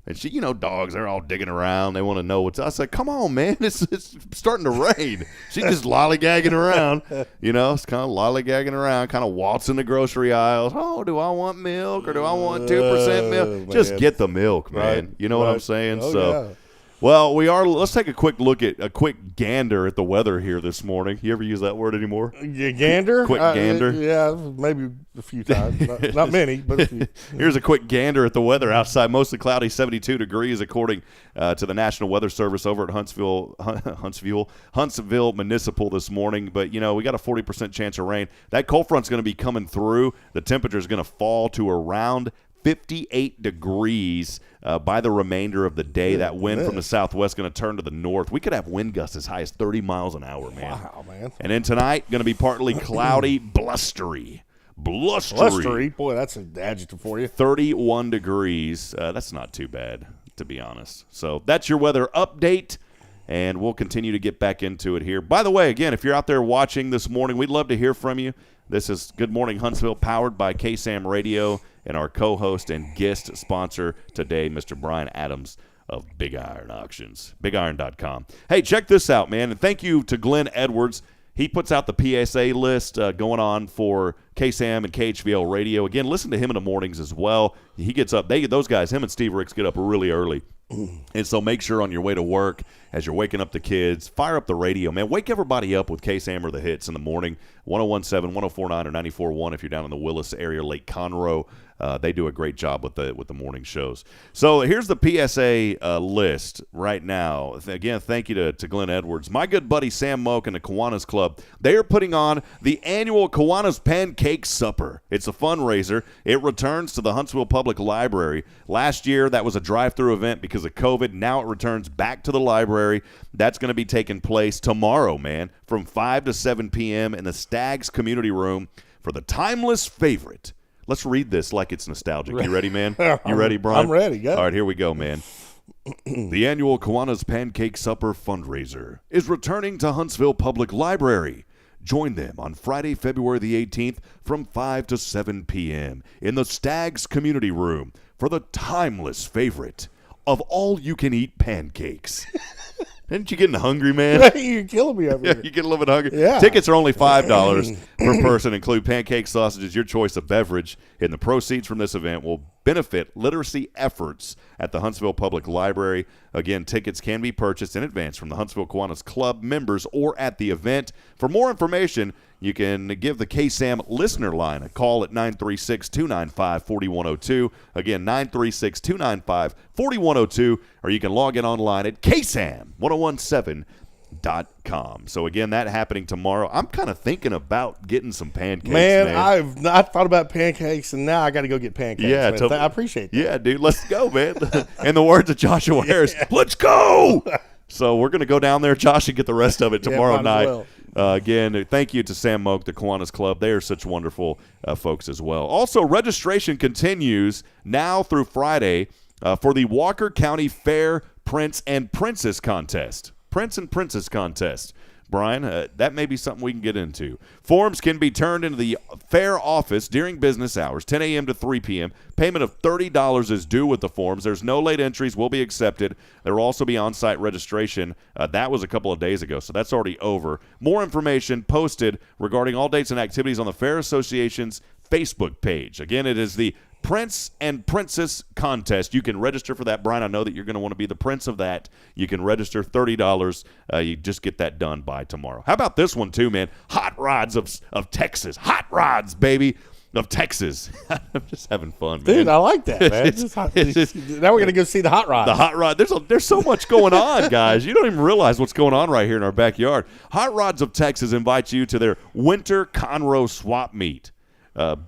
[SPEAKER 1] And she, dogs, they're all digging around. They want to know what's up. I said, come on, man. It's starting to rain. She's just lollygagging around. It's kind of lollygagging around, kind of waltzing the grocery aisles. Oh, do I want milk or do I want 2% milk?
[SPEAKER 3] Man.
[SPEAKER 1] Just get the milk, man.
[SPEAKER 3] Right.
[SPEAKER 1] You know what I'm saying?
[SPEAKER 3] Oh, yeah.
[SPEAKER 1] Well, let's take a quick gander at the weather here this morning. You ever use that word anymore?
[SPEAKER 3] Gander?
[SPEAKER 1] Quick gander?
[SPEAKER 3] Yeah, maybe a few times. Not many, but a few.
[SPEAKER 1] Here's a quick gander at the weather outside. Mostly cloudy, 72 degrees, according to the National Weather Service over at Huntsville Municipal this morning. But, we got a 40% chance of rain. That cold front's going to be coming through. The temperature's going to fall to around 58 degrees by the remainder of the day. That wind from the southwest going to turn to the north. We could have wind gusts as high as 30 miles an hour, man.
[SPEAKER 3] Wow, man.
[SPEAKER 1] And then tonight, going to be partly cloudy, blustery.
[SPEAKER 3] Blustery? Boy, that's an adjective for you.
[SPEAKER 1] 31 degrees. That's not too bad, to be honest. So that's your weather update, and we'll continue to get back into it here. By the way, again, if you're out there watching this morning, we'd love to hear from you. This is Good Morning Huntsville, powered by KSAM Radio, and our co-host and guest sponsor today, Mr. Brian Adams of BigIron Auctions, BigIron.com. Hey, check this out, man, and thank you to Glenn Edwards. He puts out the PSA list going on for KSAM and KHVL Radio. Again, listen to him in the mornings as well. He gets up. Those guys, him and Steve Ricks, get up really early. And so make sure on your way to work, as you're waking up the kids, fire up the radio, man. Wake everybody up with KSAM or the hits in the morning, 101.7, 104.9, or 94.1 if you're down in the Willis area, Lake Conroe. They do a great job with the morning shows. So here's the PSA list right now. Again, thank you to Glenn Edwards. My good buddy Sam Moak and the Kiwanis Club, they are putting on the annual Kiwanis Pancake Supper. It's a fundraiser. It returns to the Huntsville Public Library. Last year, that was a drive-through event because of COVID. Now it returns back to the library. That's going to be taking place tomorrow, man, from 5 to 7 p.m. in the Staggs Community Room for the timeless favorite. Let's read this like it's nostalgic. You ready, man? You ready, Brian?
[SPEAKER 3] I'm ready. Go.
[SPEAKER 1] All right, here we go, man. The annual Kiwanis Pancake Supper fundraiser is returning to Huntsville Public Library. Join them on Friday, February the 18th from 5 to 7 p.m. in the Staggs Community Room for the timeless favorite of all-you-can-eat pancakes. Didn't you getting hungry, man?
[SPEAKER 3] You're killing me over here.
[SPEAKER 1] You get a little bit hungry.
[SPEAKER 3] Yeah.
[SPEAKER 1] Tickets are only $5 per person, include pancakes, sausages, your choice of beverage, and the proceeds from this event will benefit literacy efforts at the Huntsville Public Library. Again, tickets can be purchased in advance from the Huntsville Kiwanis Club members or at the event. For more information, you can give the KSAM listener line a call at 936-295-4102. Again, 936-295-4102, or you can log in online at KSAM1017.com. So, again, that happening tomorrow. I'm kind of thinking about getting some pancakes, man.
[SPEAKER 3] I've not thought about pancakes, and now I got to go get pancakes.
[SPEAKER 1] Yeah,
[SPEAKER 3] man. I appreciate that.
[SPEAKER 1] Yeah, dude, let's go, man. In the words of Joshua Harris, let's go! So we're going to go down there, Josh, and get the rest of it tomorrow night.
[SPEAKER 3] Well.
[SPEAKER 1] Again, thank you to Sam Moak, the Kiwanis Club. They are such wonderful folks as well. Also, registration continues now through Friday for the Walker County Fair Prince and Princess Contest. Prince and Princess Contest. Brian, that may be something we can get into. Forms can be turned into the fair office during business hours, 10 a.m. to 3 p.m. Payment of $30 is due with the forms. There's no late entries will be accepted. There will also be on-site registration. That was a couple of days ago, so that's already over. More information posted regarding all dates and activities on the Fair Association's Facebook page. Again, it is the Prince and Princess Contest. You can register for that, Brian. I know that you're going to want to be the prince of that. You can register $30. You just get that done by tomorrow. How about this one, too, man? Hot Rods of Texas. Hot Rods, baby, of Texas. I'm just having fun, man.
[SPEAKER 3] Dude, I like that, man. Now we're going to go see the Hot Rods.
[SPEAKER 1] The Hot Rod. There's so much going on, guys. You don't even realize what's going on right here in our backyard. Hot Rods of Texas invites you to their Winter Conroe Swap Meet.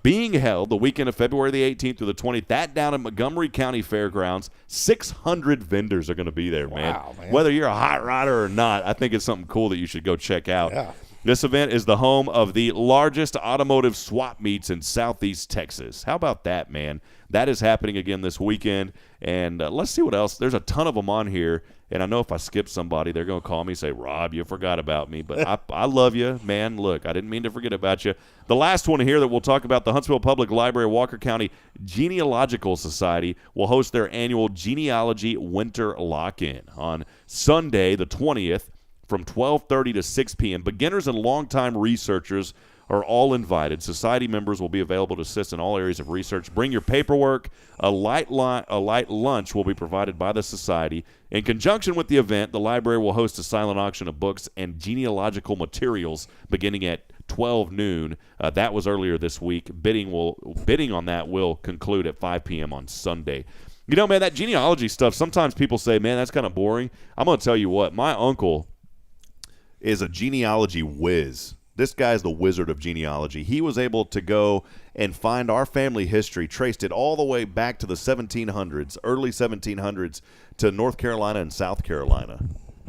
[SPEAKER 1] Being held the weekend of February the 18th through the 20th, that down at Montgomery County Fairgrounds. 600 vendors are going to be there, man.
[SPEAKER 3] Wow, man.
[SPEAKER 1] Whether you're a hot rodder or not, I think it's something cool that you should go check out.
[SPEAKER 3] Yeah.
[SPEAKER 1] This event is the home of the largest automotive swap meets in Southeast Texas. How about that, man? That is happening again this weekend, and let's see what else. There's a ton of them on here, and I know if I skip somebody, they're going to call me and say, Rob, you forgot about me, but I love you, man. Look, I didn't mean to forget about you. The last one here that we'll talk about, the Huntsville Public Library Walker County Genealogical Society will host their annual Genealogy Winter Lock-In on Sunday, the 20th, from 12:30 to 6 p.m. Beginners and longtime researchers are all invited. Society members will be available to assist in all areas of research. Bring your paperwork. A light lunch will be provided by the society. In conjunction with the event, the library will host a silent auction of books and genealogical materials beginning at 12 noon. That was earlier this week. Bidding on that will conclude at 5 p.m. on Sunday. You know, man, that genealogy stuff, sometimes people say, man, that's kind of boring. I'm going to tell you what, my uncle is a genealogy whiz. This guy's the wizard of genealogy. He was able to go and find our family history, traced it all the way back to the 1700s, early 1700s, to North Carolina and South Carolina,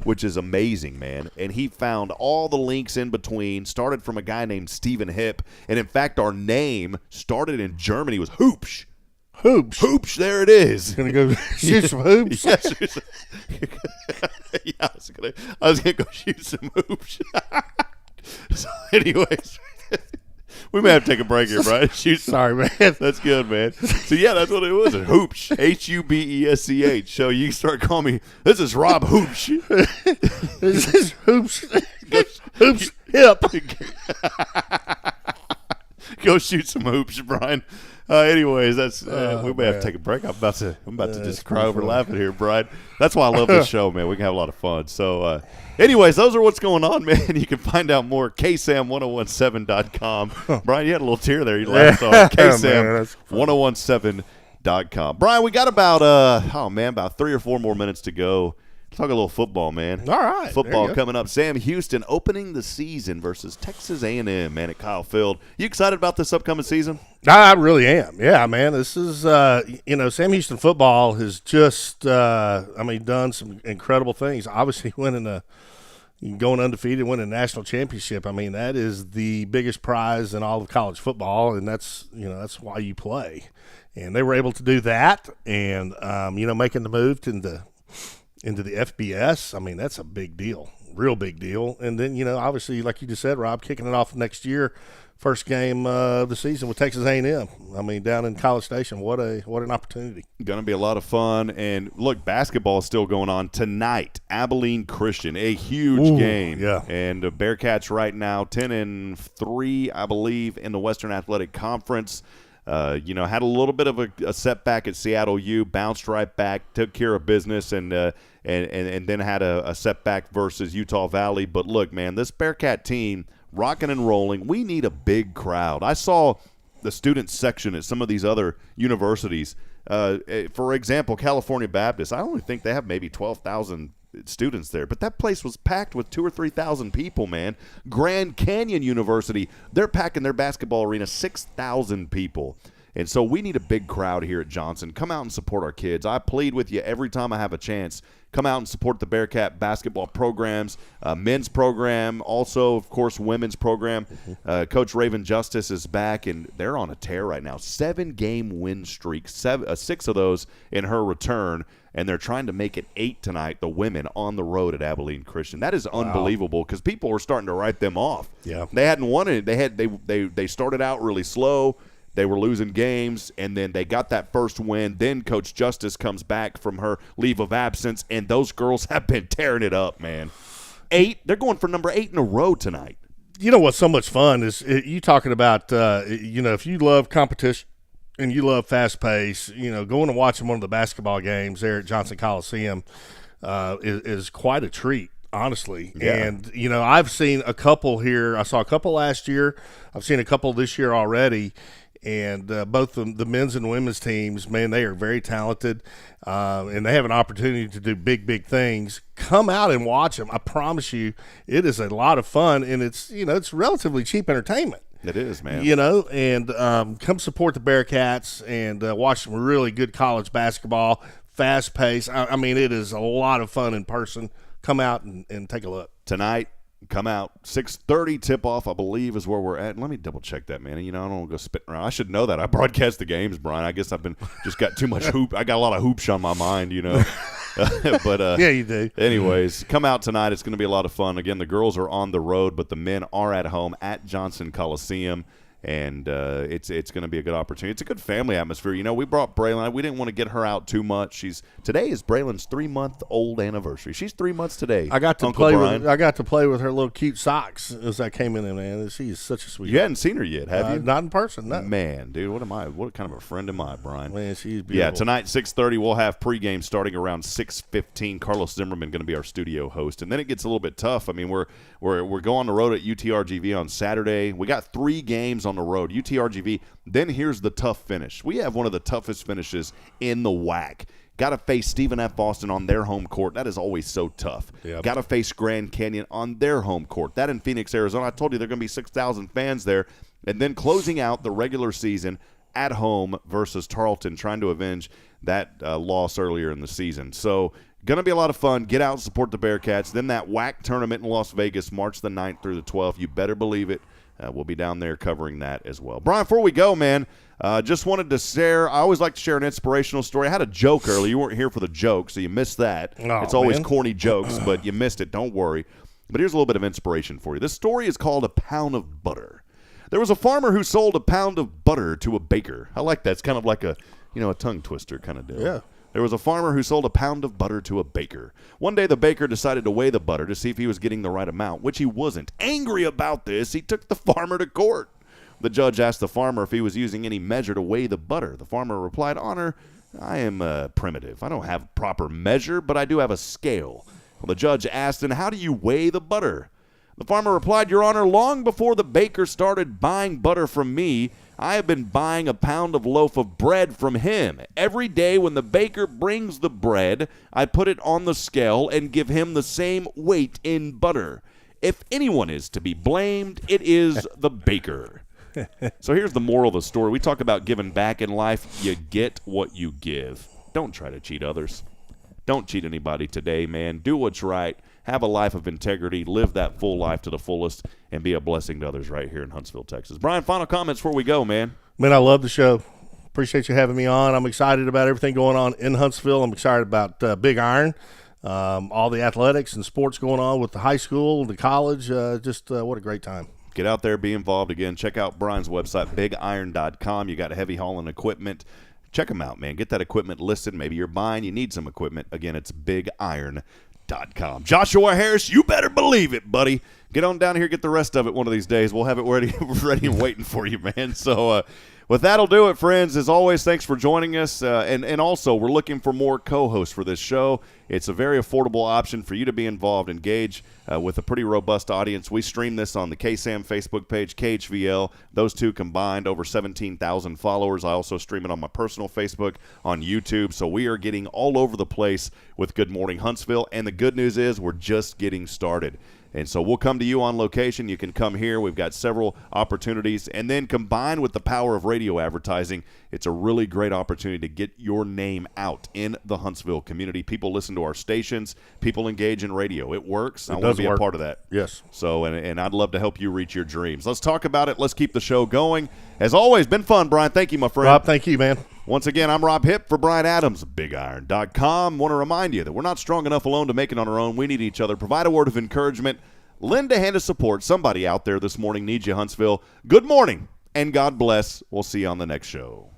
[SPEAKER 1] which is amazing, man. And he found all the links in between, started from a guy named Stephen Hipp. And, in fact, our name started in Germany, was Hoops. Hoops, there it is.
[SPEAKER 3] Gonna go shoot some hoops.
[SPEAKER 1] Yeah, I was gonna go shoot some hoops. So, anyways, we may have to take a break here, Brian.
[SPEAKER 3] Sorry, man.
[SPEAKER 1] That's good, man. So yeah, that's what it was. Hoops, Hubesch. So you can start calling me. This is Rob Hoops.
[SPEAKER 3] This is Hoops. Hoops Hipp.
[SPEAKER 1] Go shoot some hoops, Brian. Anyways, that's we may have to take a break. I'm about to just cry over laughing here, Brian. That's why I love this show, man. We can have a lot of fun. So, anyways, those are what's going on, man. You can find out more at KSAM1017.com. Brian, you had a little tear there. You laughed on KSAM1017.com. Brian, we got about about 3 or 4 more minutes to go. Talk a little football, man.
[SPEAKER 3] All right.
[SPEAKER 1] Football coming up. Sam Houston opening the season versus Texas A&M, man, at Kyle Field. You excited about this upcoming season?
[SPEAKER 3] I really am. Yeah, man. This is, Sam Houston football has just, done some incredible things. Obviously, going undefeated, winning a national championship. I mean, that is the biggest prize in all of college football, and that's why you play. And they were able to do that, and making the move into the FBS, I mean, that's a big deal, real big deal. And then, obviously, like you just said, Rob, kicking it off next year, first game of the season with Texas A&M. I mean, down in College Station, what an opportunity. Going
[SPEAKER 1] to be a lot of fun. And, look, basketball is still going on tonight. Abilene Christian, a huge game.
[SPEAKER 3] Yeah.
[SPEAKER 1] And the Bearcats right now 10-3, I believe, in the Western Athletic Conference. Had a little bit of a setback at Seattle U, bounced right back, took care of business, and then had a setback versus Utah Valley. But look, man, this Bearcat team rocking and rolling. We need a big crowd. I saw the student section at some of these other universities. For example, California Baptist, I only think they have maybe 12,000 students there, but that place was packed with 2,000 or 3,000 people, man. Grand Canyon University, they're packing their basketball arena 6,000 people. And so we need a big crowd here at Johnson. Come out and support our kids. I plead with you every time I have a chance. Come out and support the Bearcat basketball programs, men's program, also, of course, women's program. Coach Raven Justice is back, and they're on a tear right now. 7-game win streak, 6 of those in her return, and they're trying to make it 8 tonight, the women on the road at Abilene Christian. That is unbelievable because people were starting to write them off.
[SPEAKER 3] Yeah.
[SPEAKER 1] They hadn't won it. They started out really slow. They were losing games, and then they got that first win. Then Coach Justice comes back from her leave of absence, and those girls have been tearing it up, man. 8, they're going for number 8 in a row tonight.
[SPEAKER 3] You know what's so much fun is you talking about, if you love competition and you love fast pace, going and watching one of the basketball games there at Johnson Coliseum is quite a treat. Honestly.
[SPEAKER 1] Yeah.
[SPEAKER 3] And, I've seen a couple here. I saw a couple last year. I've seen a couple this year already. And both the men's and women's teams, man, they are very talented. And they have an opportunity to do big, big things. Come out and watch them. I promise you, it is a lot of fun. And it's, it's relatively cheap entertainment.
[SPEAKER 1] It is, man.
[SPEAKER 3] And come support the Bearcats and watch some really good college basketball, fast pace. I mean, it is a lot of fun in person. Come out and take a look.
[SPEAKER 1] Tonight, come out. 6:30 tip-off, I believe, is where we're at. Let me double-check that, man. I don't want to go spitting around. I should know that. I broadcast the games, Brian. I guess I've just got too much hoop. I got a lot of hoops on my mind, But
[SPEAKER 3] yeah, you do.
[SPEAKER 1] Anyways, come out tonight. It's going to be a lot of fun. Again, the girls are on the road, but the men are at home at Johnson Coliseum. And it's going to be a good opportunity. It's a good family atmosphere. We brought Braylon. We didn't want to get her out too much. Today is Braylon's 3-month-old anniversary. She's 3 months today.
[SPEAKER 3] I got to play with her little cute socks as I came in, man. She is such a sweet.
[SPEAKER 1] You hadn't seen her yet, have you?
[SPEAKER 3] Not in person, no.
[SPEAKER 1] Man, dude, what kind of a friend am I, Brian?
[SPEAKER 3] Man, she's beautiful.
[SPEAKER 1] Yeah, tonight 6:30 we'll have pregame starting around 6:15. Carlos Zimmerman going to be our studio host, and then it gets a little bit tough. I mean, we're going on the road at UTRGV on Saturday. We got 3 games on the road, UTRGV. Then here's the tough finish. We have one of the toughest finishes in the WAC. Got to face Stephen F. Austin on their home court. That is always so tough.
[SPEAKER 3] Yep.
[SPEAKER 1] Got to face Grand Canyon on their home court. That in Phoenix, Arizona. I told you there are going to be 6,000 fans there. And then closing out the regular season at home versus Tarleton, trying to avenge that loss earlier in the season. So going to be a lot of fun. Get out and support the Bearcats. Then that WAC tournament in Las Vegas, March the 9th through the 12th. You better believe it. We'll be down there covering that as well. Brian, before we go, man, just wanted to share. I always like to share an inspirational story. I had a joke earlier. You weren't here for the joke, so you missed that.
[SPEAKER 3] Oh,
[SPEAKER 1] it's always
[SPEAKER 3] man.
[SPEAKER 1] Corny jokes, but you missed it. Don't worry. But here's a little bit of inspiration for you. This story is called A Pound of Butter. There was a farmer who sold a pound of butter to a baker. I like that. It's kind of like a tongue twister kind of deal.
[SPEAKER 3] Yeah.
[SPEAKER 1] There was a farmer who sold a pound of butter to a baker. One day, the baker decided to weigh the butter to see if he was getting the right amount, which he wasn't. Angry about this, he took the farmer to court. The judge asked the farmer if he was using any measure to weigh the butter. The farmer replied, Honor, I am primitive. I don't have proper measure, but I do have a scale. Well, the judge asked, and how do you weigh the butter? The farmer replied, Your Honor, long before the baker started buying butter from me, I have been buying a pound of loaf of bread from him. Every day when the baker brings the bread, I put it on the scale and give him the same weight in butter. If anyone is to be blamed, it is the baker. So here's the moral of the story. We talk about giving back in life. You get what you give. Don't try to cheat others. Don't cheat anybody today, man. Do what's right. Have a life of integrity. Live that full life to the fullest and be a blessing to others right here in Huntsville, Texas. Brian, final comments before we go, man.
[SPEAKER 3] Man, I love the show. Appreciate you having me on. I'm excited about everything going on in Huntsville. I'm excited about Big Iron, all the athletics and sports going on with the high school, the college. What a great time.
[SPEAKER 1] Get out there, be involved. Again, check out Brian's website, BigIron.com. You got heavy hauling equipment. Check them out, man. Get that equipment listed. Maybe you're buying, you need some equipment. Again, it's BigIron.com. Joshua Harris, you better believe it, buddy. Get on down here, get the rest of it one of these days. We'll have it ready and waiting for you, man. So with that'll do it, friends. As always, thanks for joining us. And also, we're looking for more co-hosts for this show. It's a very affordable option for you to be involved, engage with a pretty robust audience. We stream this on the KSAM Facebook page, KHVL. Those two combined, over 17,000 followers. I also stream it on my personal Facebook, on YouTube. So we are getting all over the place with Good Morning Huntsville. And the good news is we're just getting started. And so we'll come to you on location. You can come here. We've got several opportunities. And then combined with the power of radio advertising, it's a really great opportunity to get your name out in the Huntsville community. People listen to our stations. People engage in radio. It works. I want to be a part of that.
[SPEAKER 3] Yes.
[SPEAKER 1] So, and I'd love to help you reach your dreams. Let's talk about it. Let's keep the show going. As always, been fun, Brian. Thank you, my friend.
[SPEAKER 3] Rob, thank you, man.
[SPEAKER 1] Once again, I'm Rob Hipp for Brian Adams, BigIron.com. Want to remind you that we're not strong enough alone to make it on our own. We need each other. Provide a word of encouragement. Lend a hand of support. Somebody out there this morning needs you, Huntsville. Good morning, and God bless. We'll see you on the next show.